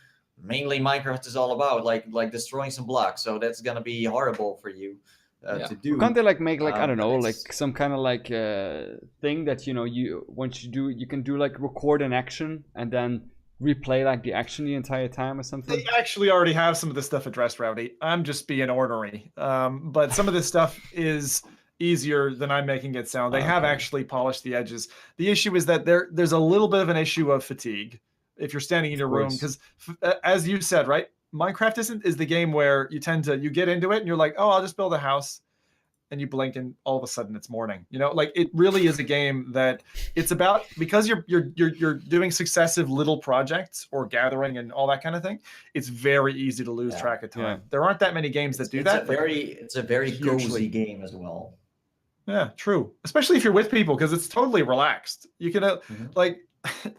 mainly Minecraft is all about, like destroying some blocks. So that's gonna be horrible for you. To do. Can't they like make like I don't know, like some kind of like thing that, you know, once you do, you can do like record an action and then replay like the action the entire time or something? They actually already have some of this stuff addressed, Rowdy. I'm just being ornery. But some of this stuff is easier than I'm making it sound. They have actually polished the edges. The issue is that there's a little bit of an issue of fatigue if you're standing in your room, because as you said, right, Minecraft is the game where you get into it and you're like, oh, I'll just build a house, and you blink and all of a sudden it's morning. You know, like, it really is a game that it's about, because you're doing successive little projects or gathering and all that kind of thing. It's very easy to lose track of time. Yeah. There aren't that many games that do that. It's a very cozy game as well. Yeah, true. Especially if you're with people, because it's totally relaxed. You can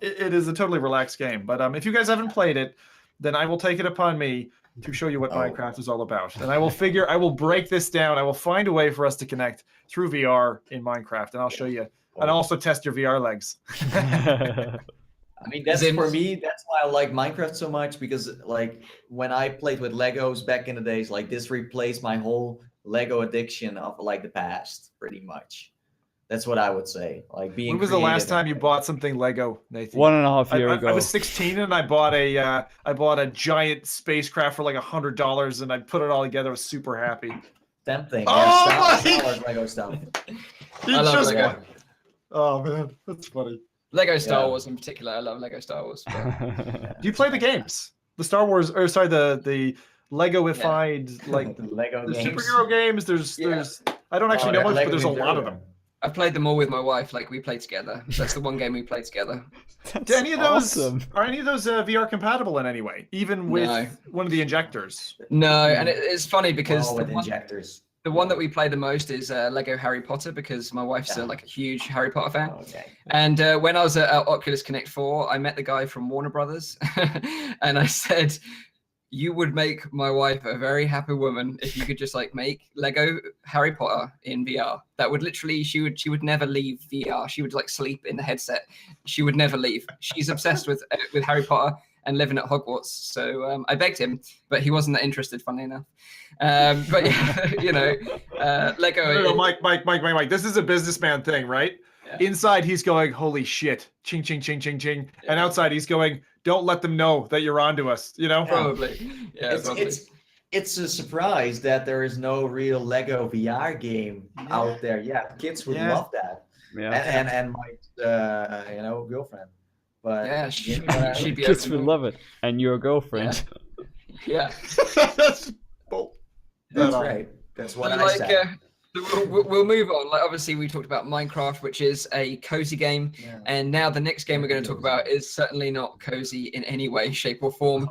it is a totally relaxed game. But if you guys haven't played it, then I will take it upon me to show you what Minecraft is all about. And I will break this down. I will find a way for us to connect through VR in Minecraft, and I'll show you, and also test your VR legs. I mean, for me, that's why I like Minecraft so much, because like when I played with Legos back in the days, like this replaced my whole Lego addiction of like the past, pretty much. That's what I would say. Like being. When was the last time you bought something Lego, Nathan? 1.5 years ago. I was 16 and I bought a giant spacecraft for like $100, and I put it all together. I was super happy. Tempting. Oh yeah, Star Wars Lego stuff. I love Lego. Oh man, that's funny. Lego Star Wars in particular. I love Lego Star Wars. Do you play the games? The Star Wars, or sorry, the Lego-ified, like the Lego games. Superhero games. There's I don't actually know much, but there's a lot of them. I've played them all with my wife. Like we play together. That's the one game we play together. Do any of those are any of those VR compatible in any way, even with one of the injectors? No, and it's funny because with injectors. The one that we play the most is Lego Harry Potter, because my wife's like a huge Harry Potter fan. Okay. And when I was at Oculus Connect 4, I met the guy from Warner Brothers, and I said, "You would make my wife a very happy woman if you could just like make Lego Harry Potter in VR. That would literally, she would never leave VR. She would like sleep in the headset. She would never leave. She's obsessed with Harry Potter and living at Hogwarts." So I begged him, but he wasn't that interested, funnily enough. But yeah, you know, Lego. No, Mike. This is a businessman thing, right? Yeah. Inside, he's going, "Holy shit, ching, ching, ching, ching, ching," and outside, he's going, "Don't let them know that you're onto us." You know, probably. Yeah, it's a surprise that there is no real Lego VR game out there. Yeah, kids would love that. Yeah, and Mike's girlfriend. But yeah, she'd be kids would love it, and your girlfriend. Yeah. That's right. That's what I said. We'll move on. Like obviously, we talked about Minecraft, which is a cozy game, and now the next game we're going to talk about is certainly not cozy in any way, shape, or form.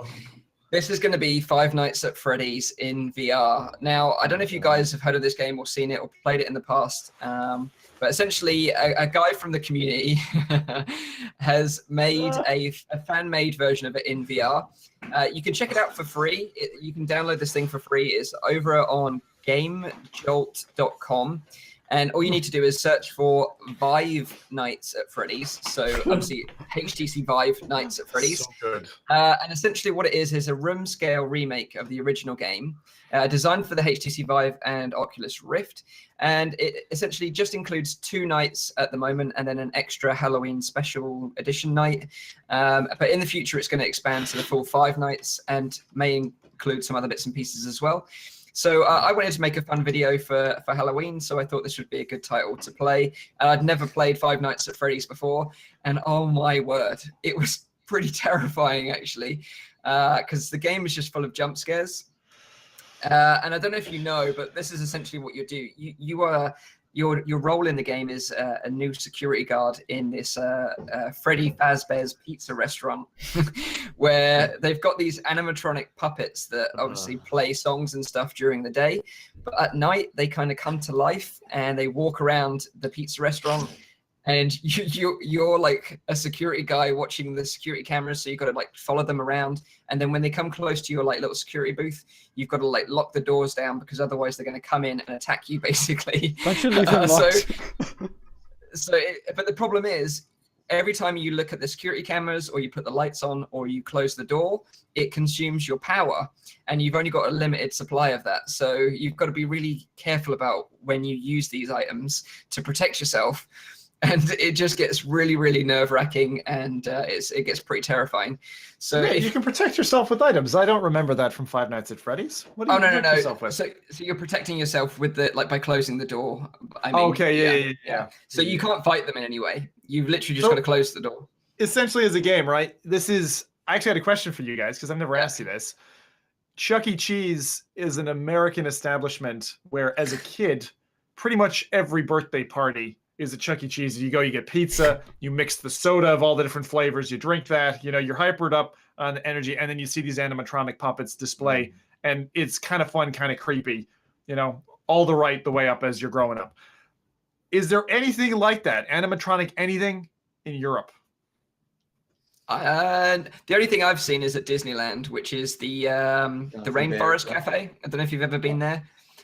This is going to be Five Nights at Freddy's in VR. Now, I don't know if you guys have heard of this game or seen it or played it in the past, but essentially, a guy from the community has made a fan-made version of it in VR. You can check it out for free. You can download this thing for free. It's over on GameJolt.com. And all you need to do is search for Five Nights at Freddy's. So obviously HTC Vive Nights at Freddy's. So good. And essentially what it is a room scale remake of the original game, designed for the HTC Vive and Oculus Rift. And it essentially just includes 2 nights at the moment, and then an extra Halloween special edition night. But in the future, it's going to expand to the full 5 nights and may include some other bits and pieces as well. So I wanted to make a fun video for Halloween, so I thought this would be a good title to play. I'd never played Five Nights at Freddy's before, and oh my word, it was pretty terrifying actually, because the game is just full of jump scares. And I don't know if you know, but this is essentially what you do. Your role in the game is a new security guard in this Freddy Fazbear's Pizza restaurant, where they've got these animatronic puppets that obviously play songs and stuff during the day, but at night they kind of come to life and they walk around the pizza restaurant. And you're like a security guy watching the security cameras, so you've got to like follow them around. And then when they come close to your like little security booth, you've got to like lock the doors down, because otherwise they're going to come in and attack you basically. But the problem is, every time you look at the security cameras or you put the lights on or you close the door, it consumes your power, and you've only got a limited supply of that. So you've got to be really careful about when you use these items to protect yourself. And it just gets really, really nerve-wracking, and it gets pretty terrifying. So you can protect yourself with items. I don't remember that from Five Nights at Freddy's. What do you protect yourself with? So you're protecting yourself with by closing the door. I mean, okay, yeah. So you can't fight them in any way. You've literally just got to close the door. Essentially, as a game, right? I actually had a question for you guys, because I've never asked you this. Chuck E. Cheese is an American establishment where, as a kid, pretty much every birthday party is a Chuck E. Cheese. You go, you get pizza, you mix the soda of all the different flavors, you drink that, you're hypered up on energy, and then you see these animatronic puppets display, and it's kind of fun, kind of creepy, all the way up as you're growing up. Is there anything like that, animatronic anything, in Europe? The only thing I've seen is at Disneyland, which is the Rainforest Cafe. I don't know if you've ever been there,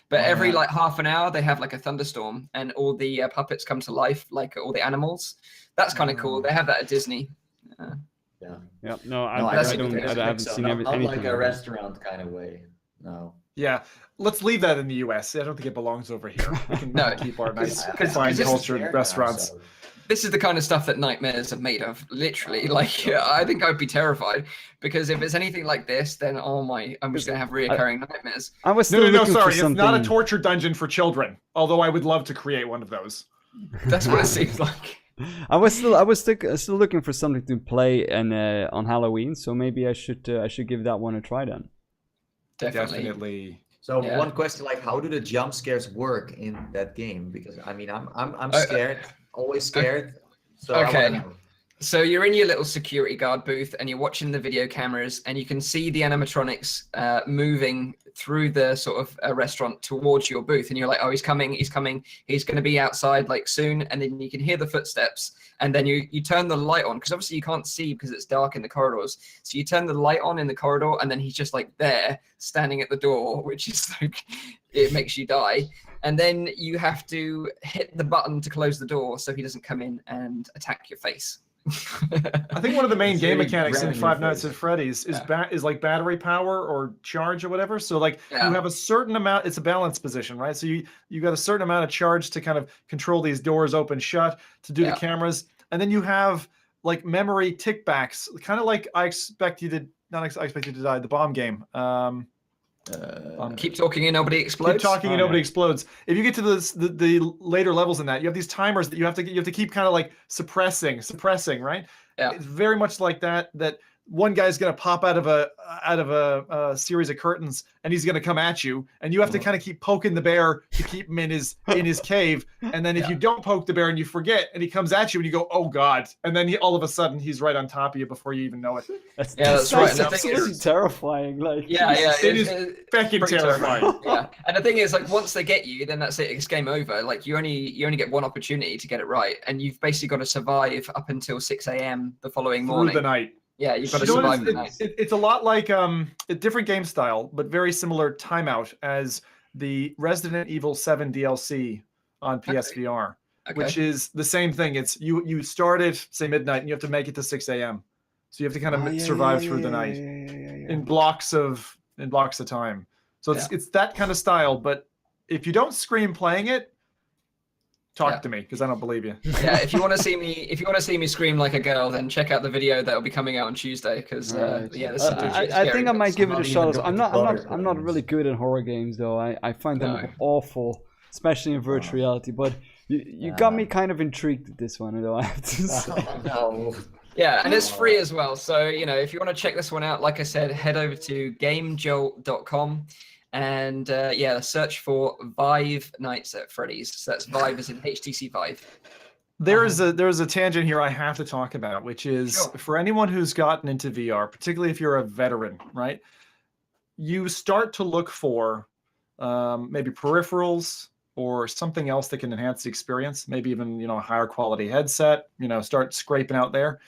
but every like half an hour they have like a thunderstorm, and all the puppets come to life, like all the animals. That's kind of cool. They have that at Disney. Yeah. No, I haven't seen not anything like a restaurant kind of way. No. Yeah, let's leave that in the U.S. I don't think it belongs over here. We can keep our nice, fine cultured restaurants. This is the kind of stuff that nightmares are made of, literally. Like, I think I'd be terrified, because if it's anything like this, then I'm just gonna have reoccurring nightmares. I was still no, sorry, it's not a torture dungeon for children. Although I would love to create one of those. That's what it seems like. I was still looking for something to play on Halloween, so maybe I should give that one a try then. Definitely. So one question, like, how do the jump scares work in that game? Because I mean, I'm scared, always scared. So okay. So you're in your little security guard booth and you're watching the video cameras, and you can see the animatronics moving through the sort of restaurant towards your booth, and you're like, oh, he's coming, he's going to be outside like soon. And then you can hear the footsteps, and then you turn the light on, because obviously you can't see because it's dark in the corridors. So you turn the light on in the corridor, and then he's just like there standing at the door, which is like, it makes you die. And then you have to hit the button to close the door so he doesn't come in and attack your face. I think one of the main game mechanics in Five Nights at Freddy's is like battery power or charge or whatever. So like you have a certain amount, it's a balance position, right? So you got a certain amount of charge to kind of control these doors open shut, to do the cameras, and then you have like memory tickbacks, kind of like I expect you to die, the bomb game. Keep talking and nobody explodes. Keep talking and nobody explodes. If you get to the later levels in that, you have these timers that you have to keep kind of like suppressing, right? Yeah. It's very much like that one guy's going to pop out of a series of curtains, and he's going to come at you, and you have to kind of keep poking the bear to keep him in his cave. And then if you don't poke the bear and you forget, and he comes at you and you go, oh God, and then all of a sudden he's right on top of you before you even know it. That's right. That's absolutely terrifying. Like, it is fucking terrifying. Yeah, and the thing is, like, once they get you, then that's it. It's game over. Like, you only get one opportunity to get it right, and you've basically got to survive up until 6 a.m. the following morning. Through the night. Yeah, you've got to survive the night. It's a lot like a different game style, but very similar timeout as the Resident Evil 7 DLC on PSVR, which is the same thing. It's you start at, say, midnight, and you have to make it to 6 a.m. So you have to kind of survive through the night in blocks of time. So it's that kind of style. But if you don't scream playing it, talk to me, because I don't believe you. Yeah, if you want to see me scream like a girl, then check out the video that will be coming out on Tuesday. Because I think I might give it a shot. I'm not really good at horror games though. I find them awful, especially in virtual reality. But you got me kind of intrigued with this one, though, I have to say. Yeah, and it's free as well. So if you want to check this one out, like I said, head over to GameJolt.com. And search for Five Nights at Freddy's. So that's Vive as in HTC Vive. There's a tangent here I have to talk about, which is for anyone who's gotten into VR, particularly if you're a veteran, right? You start to look for maybe peripherals or something else that can enhance the experience. Maybe even a higher quality headset. Start scraping out there.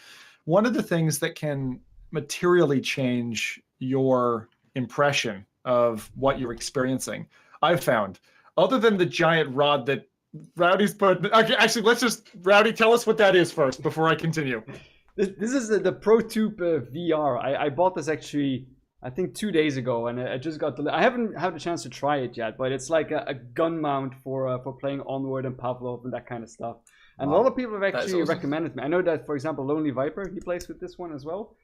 One of the things that can materially change your impression of what you're experiencing, I've found, other than the giant rod that Rowdy's put. Okay, actually, let's just, Rowdy, tell us what that is first before I continue. This is the ProTube VR. I bought this actually, I think 2 days ago, and I just got I haven't had a chance to try it yet, but it's like a gun mount for playing Onward and Pavlov and that kind of stuff. And a lot of people have actually recommended me. I know that, for example, Lonely Viper, he plays with this one as well.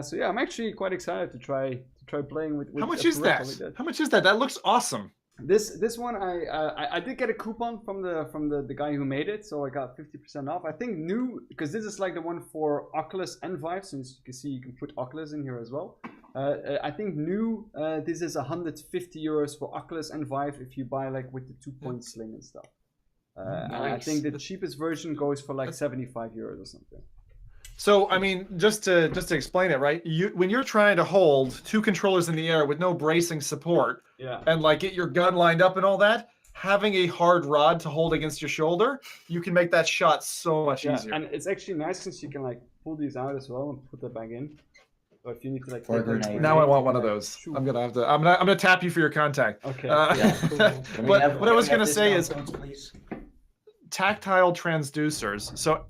So yeah, I'm actually quite excited to try playing with. How much is that? How much is that? That looks awesome. This one I did get a coupon from the guy who made it, so I got 50% off. I think new, because this is like the one for Oculus and Vive, since you can see you can put Oculus in here as well. I think new this is 150 euros for Oculus and Vive if you buy like with the 2-point sling and stuff. And I think the cheapest version goes for like 75 euros or something. So, I mean, just to explain it, right? When you're trying to hold two controllers in the air with no bracing support, and like get your gun lined up and all that, having a hard rod to hold against your shoulder, you can make that shot so much easier. And it's actually nice since you can like pull these out as well and put that back in. Or if you need to like. For a grenade. Now I want one of those. I'm gonna tap you for your contact. Okay. What I was gonna say is tactile transducers. So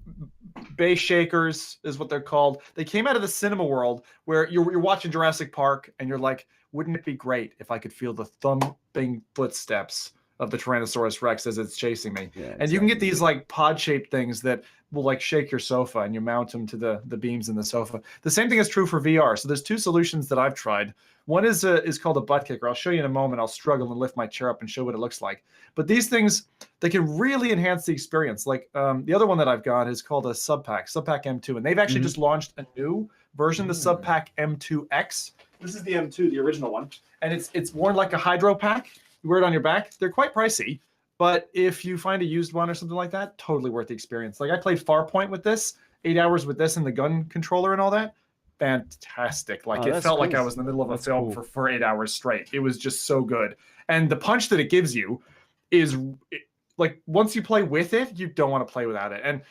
base shakers is what they're called. They came out of the cinema world where you're watching Jurassic Park and you're like, wouldn't it be great if I could feel the thumping footsteps of the Tyrannosaurus Rex as it's chasing me? Yeah, and you can get these like pod-shaped things that will like shake your sofa and you mount them to the beams in the sofa. The same thing is true for VR. So there's two solutions that I've tried. One is called a butt kicker. I'll show you in a moment. I'll struggle and lift my chair up and show what it looks like. But these things, they can really enhance the experience. Like the other one that I've got is called a Subpack M2. And they've actually just launched a new version, the Subpack M2X. This is the M2, the original one. And it's worn like a hydro pack. You wear it on your back. They're quite pricey. But if you find a used one or something like that, totally worth the experience. Like I played Farpoint with this, 8 hours with this and the gun controller and all that. Fantastic. Like it felt like I was in the middle of a film for 8 hours straight. It was just so good. And the punch that it gives you is like once you play with it, you don't want to play without it. And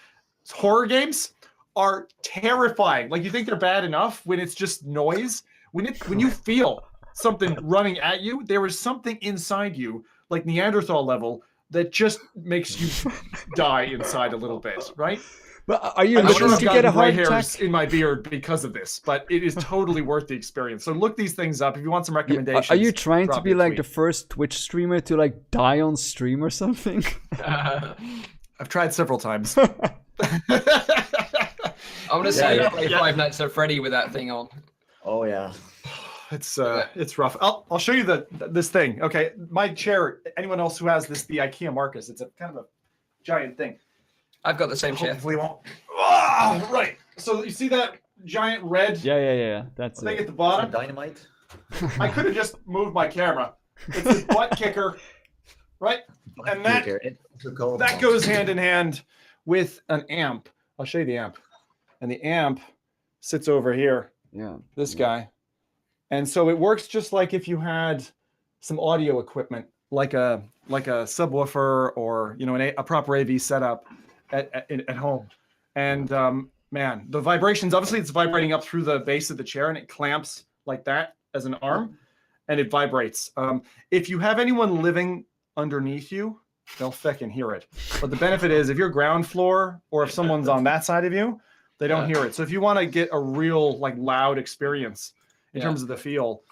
horror games are terrifying. Like you think they're bad enough when it's just noise. When you feel something running at you, there is something inside you, like Neanderthal level, that just makes you die inside a little bit, right? But are you looking to get a heart attack in my beard because of this? But it is totally worth the experience. So look these things up if you want some recommendations. Are you trying to be like the first Twitch streamer to like die on stream or something? I've tried several times. I'm gonna say play Five Nights at Freddy with that thing on. Oh yeah. It's rough. I'll show you this thing. Okay, my chair. Anyone else who has the IKEA Marcus? It's a kind of a giant thing. I've got the same chair. Hopefully won't. Oh, right. So you see that giant red? Yeah. That's thing it. at the bottom. Dynamite. I could have just moved my camera. It's a butt kicker, right? And that goes hand in hand with an amp. I'll show you the amp. And the amp sits over here. Yeah. This guy. And so it works just like if you had some audio equipment, like a subwoofer or a proper AV setup at home. And man, the vibrations, obviously it's vibrating up through the base of the chair and it clamps like that as an arm and it vibrates. If you have anyone living underneath you, they'll feckin' hear it. But the benefit is if you're ground floor or if someone's on that side of you, they don't hear it. So if you want to get a real like loud experience in terms of the feel,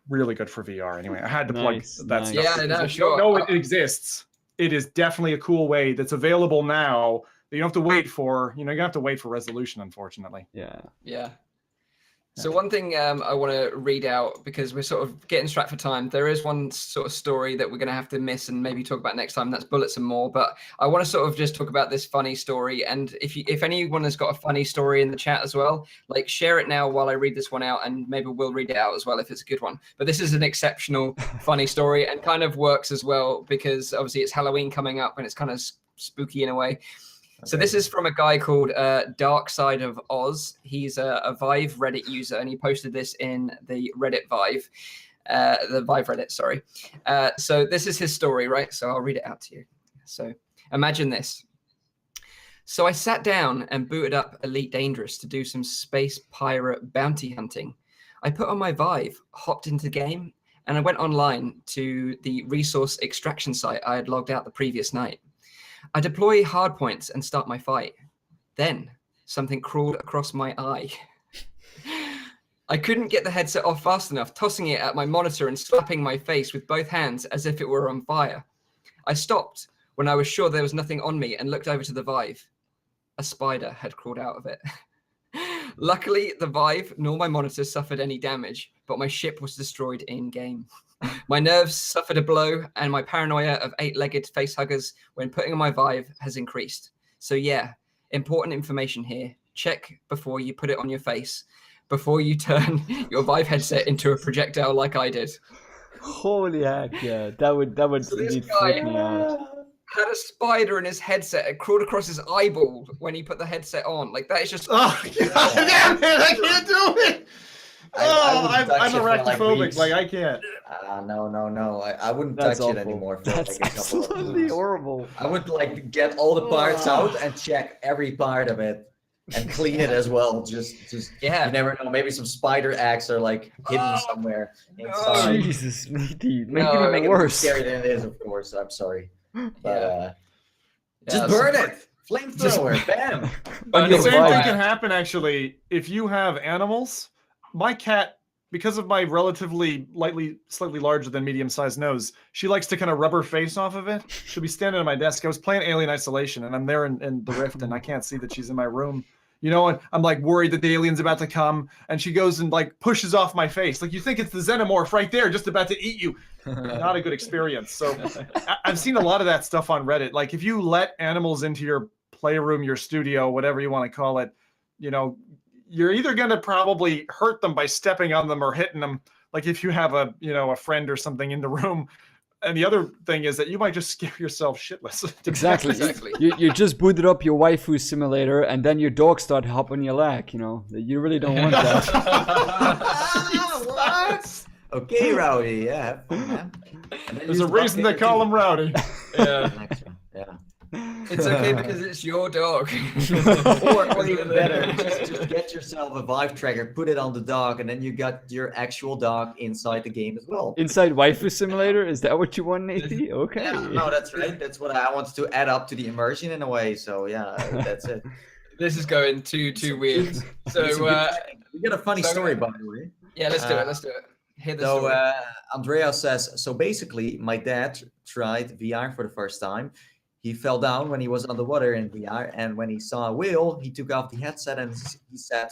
really good for VR. Anyway, I had to plug that stuff. Yeah, no, sure. No, it exists. It is definitely a cool way that's available now that you don't have to wait for. You have to wait for resolution, unfortunately. Yeah. So one thing I want to read out, because we're sort of getting strapped for time. There is one sort of story that we're going to have to miss and maybe talk about next time. That's Bullets and More. But I want to sort of just talk about this funny story. And if anyone has got a funny story in the chat as well, like share it now while I read this one out, and maybe we'll read it out as well if it's a good one. But this is an exceptional funny story and kind of works as well because obviously it's Halloween coming up and it's kind of spooky in a way. So this is from a guy called Dark Side of Oz. He's a Vive Reddit user, and he posted this in the Reddit Vive, the Vive Reddit, sorry. So this is his story, right? So I'll read it out to you. So imagine this. So I sat down and booted up Elite Dangerous to do some space pirate bounty hunting. I put on my Vive, hopped into the game, and I went online to the resource extraction site I had logged out the previous night. I deploy hardpoints and start my fight. Then something crawled across my eye. I couldn't get the headset off fast enough, tossing it at my monitor and slapping my face with both hands as if it were on fire. I stopped when I was sure there was nothing on me and looked over to the Vive. A spider had crawled out of it. Luckily, the Vive nor my monitor suffered any damage, but my ship was destroyed in-game. My nerves suffered a blow, and my paranoia of 8-legged facehuggers when putting on my Vive has increased. So yeah, important information here. Check before you put it on your face, before you turn your Vive headset into a projectile like I did. Holy heck, yeah. That would So indeed freak me out. Had a spider in his headset. It crawled across his eyeball when he put the headset on. Like, that is just... Oh, God damn it, I can't do it! I'm arachnophobic. Like, I can't. No. I wouldn't touch it anymore. For That's like a couple absolutely of horrible. I would like get all the parts out and check every part of it. and clean it as well. Just Yeah. You never know. Maybe some spider eggs are like hidden somewhere inside. Jesus, Nathie, make No, it Make even it more worse. scary than it is, of course. I'm sorry, but just Yeah, burn so- it. Flamethrower, bam. Burn The it same with thing fire. can happen actually if you have animals. My cat, because of my relatively slightly larger than medium-sized nose, she likes to kind of rub her face off of it. She'll be standing at my desk. I was playing Alien Isolation, and I'm there in the Rift, and I can't see that she's in my room. You know, and I'm like worried that the alien's about to come, and she goes and like pushes off my face. Like you think it's the xenomorph right there, just about to eat you. Not a good experience. So I've seen a lot of that stuff on Reddit. Like if you let animals into your playroom, your studio, whatever you want to call it, you know, you're either going to probably hurt them by stepping on them or hitting them. Like if you have a, you know, a friend or something in the room. And the other thing is that you might just scare yourself shitless. Exactly. Exactly. You just booted up your waifu simulator, and then your dog started hopping your leg. You know, you really don't want that. What? Okay, Rowdy. Yeah, have fun, man. There's a reason they call him Rowdy. Yeah. Yeah. It's okay because it's your dog. Or even better, just get yourself a Vive tracker, put it on the dog, and then you got your actual dog inside the game as well. Inside waifu simulator, is that what you want, Nathie? Okay. Yeah, no, that's right. That's what I wanted to add up to the immersion in a way. So yeah, that's it. This is going too weird. So we got a funny story, by the way. yeah, let's do it. Let's do it. Hear the So story. Andrea says, so basically, my dad tried VR for the first time. He fell down when he was underwater in VR, and when he saw a whale, he took off the headset and he said,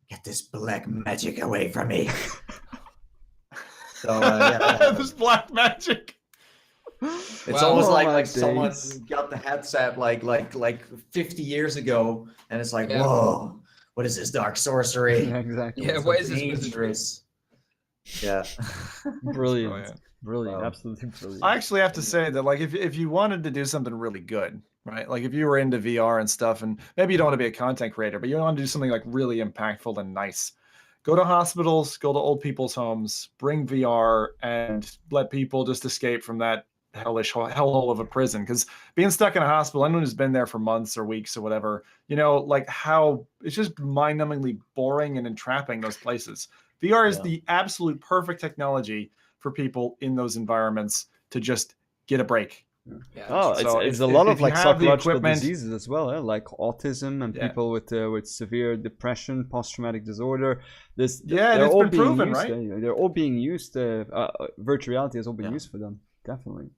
"Get this black magic away from me." So yeah, This black magic. it's Wow. almost Oh like my someone days. got the headset like 50 years ago, and it's like, Yeah. whoa, what is this dark sorcery? Yeah, exactly. Yeah, It's what so is this wizardry? dangerous. Yeah. Brilliant. Oh, yeah. Brilliant. Wow. Absolutely brilliant. I actually have to say that, like, if you wanted to do something really good, right? Like, if you were into VR and stuff, and maybe you don't want to be a content creator, but you want to do something like really impactful and nice, go to hospitals, go to old people's homes, bring VR, and let people just escape from that hellish hellhole of a prison. Because being stuck in a hospital, anyone who's been there for months or weeks or whatever, you know, like how it's just mind-numbingly boring and entrapping those places. VR is Yeah. the absolute perfect technology for people in those environments to just get a break. Yeah. Oh, So it's if- a lot if of you like have the psychological equipment- diseases as well, like autism and Yeah. people with severe depression, post-traumatic disorder. This Yeah, and they're it's all been being proven, used, right? They're all being used. Virtual reality has all been Yeah. used for them, definitely.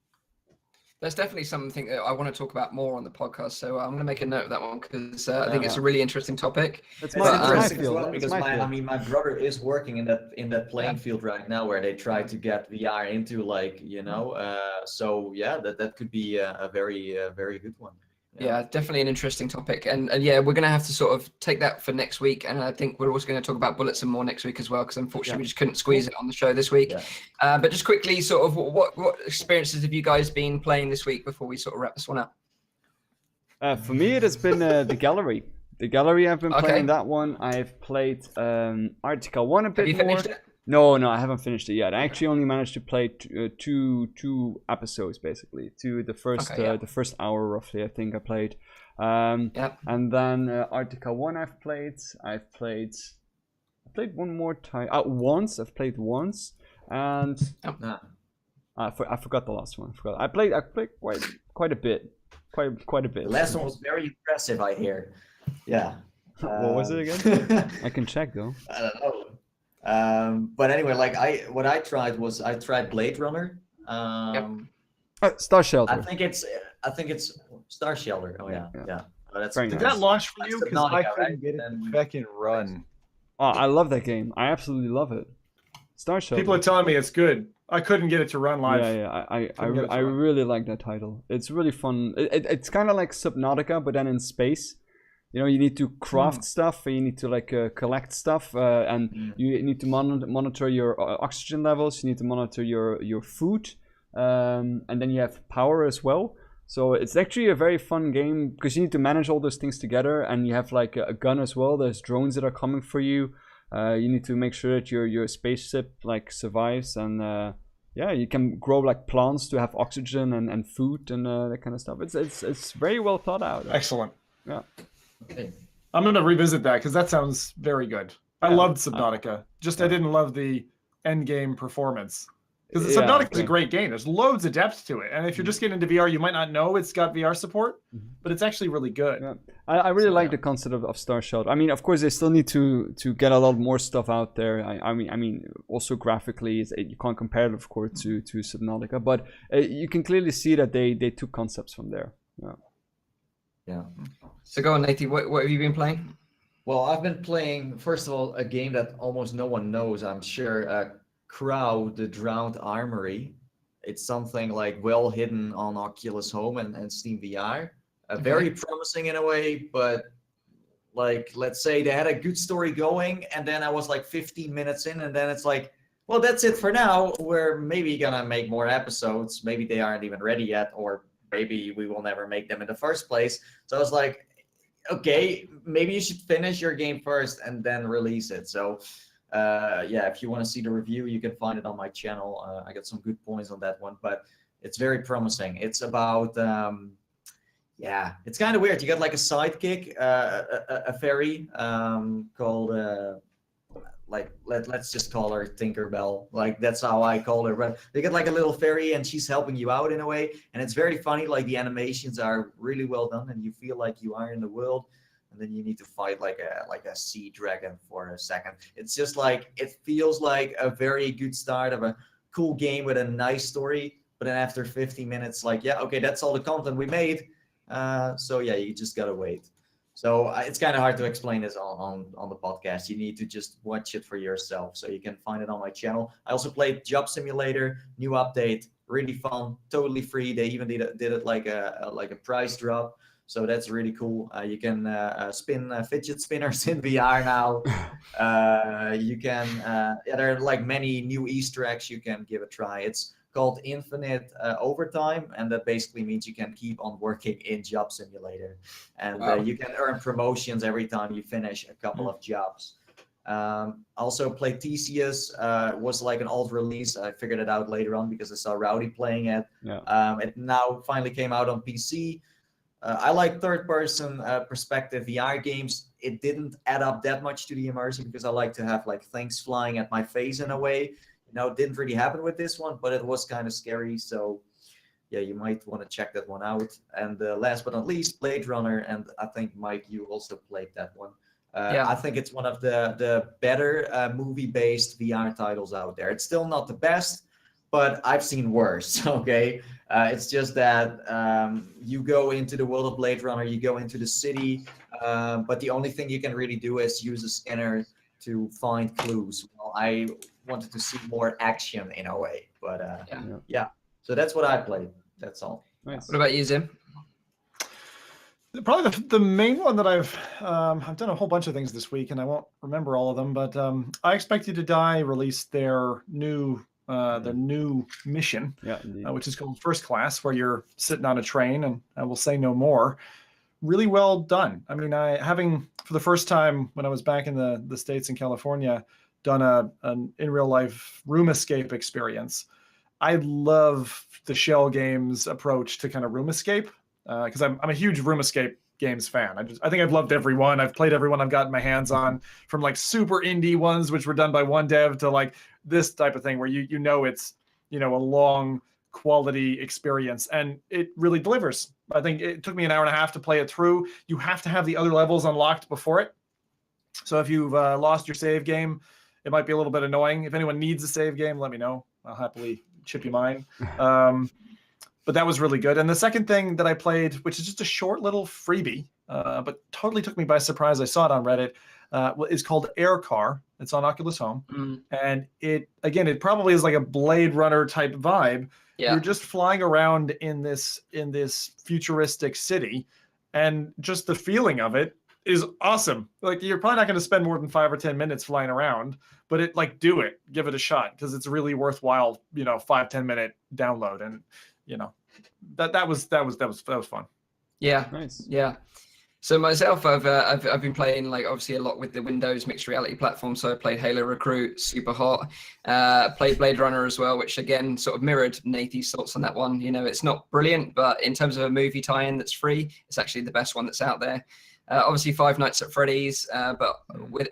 That's definitely something that I want to talk about more on the podcast. So I'm going to make a note of that one because I think it's a really interesting topic. That's It's my, it's my interesting as field. well It's because my field. my brother is working in that playing field right now where they try to get VR into, like, you know, so yeah, that could be a very good one. Yeah, definitely an interesting topic. And yeah, we're going to have to sort of take that for next week. And I think we're also going to talk about bullets and more next week as well, because unfortunately we just couldn't squeeze it on the show this week. Yeah. But just quickly, sort of what experiences have you guys been playing this week before we sort of wrap this one up? For me, it has been the gallery. The gallery, I've been Okay. playing that one. I've played Article 1 a bit Have you more. finished it? No, I haven't finished it yet. I actually only managed to play two episodes, basically. The first hour roughly, I think I played. Yep. And then Article 1 I've played one more time. Once I've played once, and I forgot the last one. I played quite a bit, quite a bit. The last one was very impressive, I hear. Yeah. What was it again? I can check though. I don't know. But anyway, like I tried Blade Runner. Star Shelter. I think it's Star Shelter. Oh yeah. Oh, that's Very Did nice. that launch for That's you? the Because I Nautica, couldn't right? get it Then- to fucking run. Oh, I love that game. I absolutely love it. Star Shelter. People are telling me it's good. I couldn't get it to run live. Yeah. I Couldn't get it to I run. really like that title. It's really fun. It's kind of like Subnautica, but then in space. You know, you need to craft stuff, you need to like collect stuff, and you need to monitor your oxygen levels. You need to monitor your food, and then you have power as well. So it's actually a very fun game because you need to manage all those things together, and you have like a gun as well. There's drones that are coming for you. You need to make sure that your spaceship like survives, and yeah, you can grow like plants to have oxygen and food and that kind of stuff. It's very well thought out. Excellent. Yeah. Okay. I'm gonna revisit that because that sounds very good. I loved Subnautica. I didn't love the end game performance. Because Subnautica is a great game. There's loads of depth to it. And if you're just getting into VR, you might not know it's got VR support, but it's actually really good. Yeah. I really like the concept of Starshot. I mean, of course, they still need to get a lot more stuff out there. I mean, also graphically, you can't compare it, of course, to Subnautica, but you can clearly see that they took concepts from there. Yeah. So go on, Nathie. What have you been playing? Well, I've been playing, first of all, a game that almost no one knows, I'm sure. Crow, the Drowned Armory. It's something like well hidden on Oculus Home and Steam VR. Very promising in a way, but like, let's say they had a good story going, and then I was like 15 minutes in, and then it's like, well, that's it for now. We're maybe gonna make more episodes. Maybe they aren't even ready yet, or maybe we will never make them in the first place. So I was like, okay, maybe you should finish your game first and then release it. So if you want to see the review, you can find it on my channel. I got some good points on that one, but it's very promising. It's about it's kind of weird. You got like a sidekick, a fairy called let's just call her Tinkerbell. Like, that's how I call her. But they get like a little fairy, and she's helping you out in a way, and it's very funny. Like, the animations are really well done, and you feel like you are in the world. And then you need to fight like a sea dragon for a second. It's just like, it feels like a very good start of a cool game with a nice story. But then after 50 minutes, like, okay, that's all the content we made. So yeah, you just gotta wait. So it's kind of hard to explain this on the podcast. You need to just watch it for yourself. So you can find it on my channel. I also played Job Simulator, new update, really fun, totally free. They even did it like a price drop. So that's really cool. You can spin fidget spinners in VR now. You can, there are like many new Easter eggs you can give a try. It's called Infinite Overtime, and that basically means you can keep on working in Job Simulator. And you can earn promotions every time you finish a couple of jobs. Also played Theseus, was like an alt release. I figured it out later on because I saw Rowdy playing it. It now finally came out on PC. I like third-person perspective VR games. It didn't add up that much to the immersion because I like to have like things flying at my face in a way. You know, it didn't really happen with this one, but it was kind of scary. So yeah, you might want to check that one out. And last but not least, Blade Runner. And I think, Mike, you also played that one. I think it's one of the better movie-based VR titles out there. It's still not the best, but I've seen worse, okay? It's just that you go into the world of Blade Runner, you go into the city, but the only thing you can really do is use a scanner to find clues. Well, I wanted to see more action in a way, but yeah. So that's what I played. That's all. Nice. What about you, Zim? Probably the main one that I've done a whole bunch of things this week, and I won't remember all of them, but I Expect You to Die released their new mission, which is called First Class, where you're sitting on a train, and I will say no more. Really well done. I mean, having for the first time when I was back in the States in California, done an in real life room escape experience. I love the Shell Games approach to kind of room escape because I'm a huge room escape games fan. I think I've loved every one. I've played everyone I've gotten my hands on, from like super indie ones which were done by one dev to like this type of thing where you know it's a long quality experience, and it really delivers. I think it took me an hour and a half to play it through. You have to have the other levels unlocked before it. So if you've lost your save game, it might be a little bit annoying. If anyone needs a save game, let me know. I'll happily chip you mine. But that was really good. And the second thing that I played, which is just a short little freebie, but totally took me by surprise. I saw it on Reddit, is called Air Car. It's on Oculus Home. And it probably is like a Blade Runner type vibe. Yeah. You're just flying around in this futuristic city, and just the feeling of it is awesome. Like, you're probably not going to spend more than 5 or 10 minutes flying around, but give it a shot, because it's really worthwhile. 5-10 minute download, and that was fun. Yeah, nice. Yeah. So myself, I've been playing obviously a lot with the Windows mixed reality platform. So I played Halo Recruit, super hot. Played Blade Runner as well, which again sort of mirrored Nathie's thoughts on that one. It's not brilliant, but in terms of a movie tie-in that's free, it's actually the best one that's out there. Obviously, Five Nights at Freddy's, but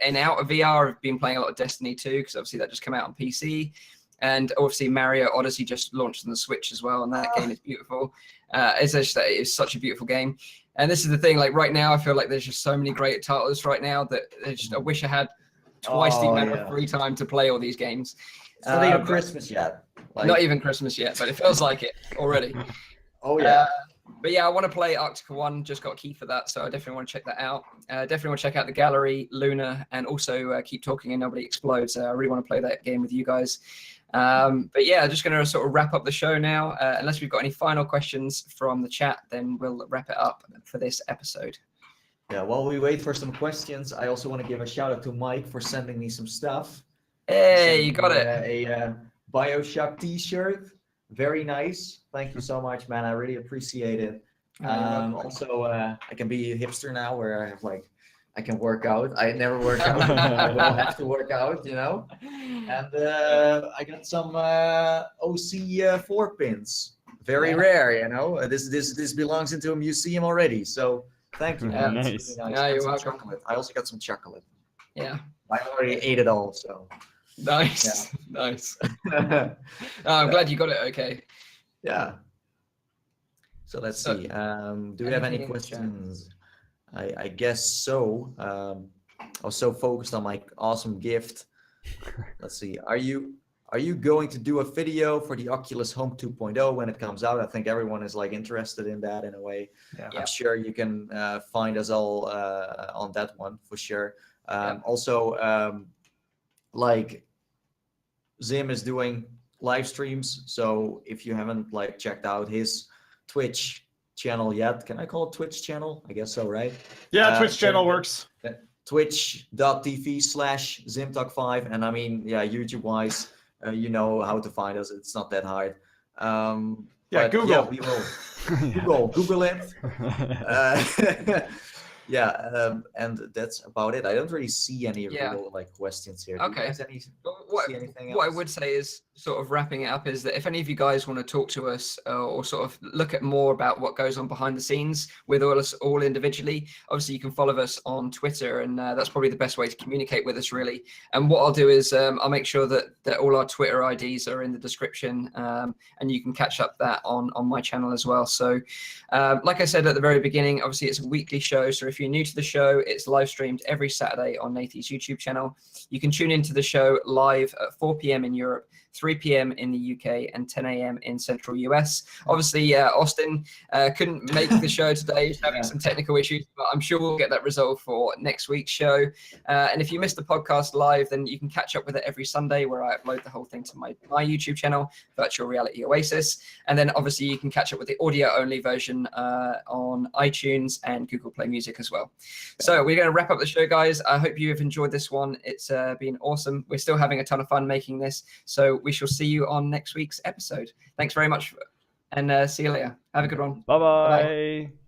in out of VR, I've been playing a lot of Destiny 2 because obviously that just came out on PC. And obviously Mario Odyssey just launched on the Switch as well, and that game is beautiful. It's such a beautiful game. And this is the thing, like right now, I feel like there's just so many great titles right now that I wish I had twice the amount of free time to play all these games. It's not even Christmas yet. Like, not even Christmas yet, but it feels like it already. Oh yeah. But yeah, I want to play Arctica 1, just got a key for that, so I definitely want to check that out. Definitely want to check out The Gallery, Luna, and also Keep Talking and Nobody Explodes. I really want to play that game with you guys. But yeah, just going to sort of wrap up the show now. Unless we've got any final questions from the chat, then we'll wrap it up for this episode. Yeah, while we wait for some questions, I also want to give a shout out to Mike for sending me some stuff. Hey, you got it. A BioShock t-shirt. Very nice. Thank you so much, man. I really appreciate it. Also, I can be a hipster now where I have I can work out. I never work out. I will have to work out, you know. And I got some OC4 pins. Very rare, you know. This belongs into a museum already. So thank you. Yeah, nice. Really nice. Yeah, you're welcome. Chocolate. I also got some chocolate. Yeah. I already ate it all, so. Nice. Yeah. Nice. I'm glad you got it okay. Yeah. So let's see. Do we have any questions? I guess so. I was so focused on my awesome gift. Let's see. Are you going to do a video for the Oculus Home 2.0 when it comes out? I think everyone is interested in that in a way. Yeah. I'm sure you can find us all on that one for sure. Also, Zim is doing live streams, so if you haven't checked out his Twitch channel yet, can I call it Twitch channel? I guess so, right? Yeah, Twitch channel works. Twitch.tv/ZimTalk5, and I mean, yeah, YouTube wise, you know how to find us. It's not that hard. Google. Yeah, we will Google it. And that's about it. I don't really see any real questions here. Okay. What I would say is sort of wrapping it up is that if any of you guys want to talk to us or sort of look at more about what goes on behind the scenes with us all individually, obviously you can follow us on Twitter, and that's probably the best way to communicate with us really. And what I'll do is I'll make sure that all our Twitter IDs are in the description, and you can catch up that on my channel as well. So like I said at the very beginning, obviously it's a weekly show, so if you're new to the show, it's live streamed every Saturday on Nathie's YouTube channel. You can tune into the show live at 4 p.m. in Europe, 3 p.m. in the UK, and 10 a.m. in Central US. Obviously, Austin couldn't make the show today. He's having some technical issues, but I'm sure we'll get that resolved for next week's show. And if you missed the podcast live, then you can catch up with it every Sunday, where I upload the whole thing to my YouTube channel, Virtual Reality Oasis. And then obviously you can catch up with the audio-only version on iTunes and Google Play Music as well. So we're going to wrap up the show, guys. I hope you have enjoyed this one. It's been awesome. We're still having a ton of fun making this. So we shall see you on next week's episode. Thanks very much, and see you later. Have a good one. Bye-bye.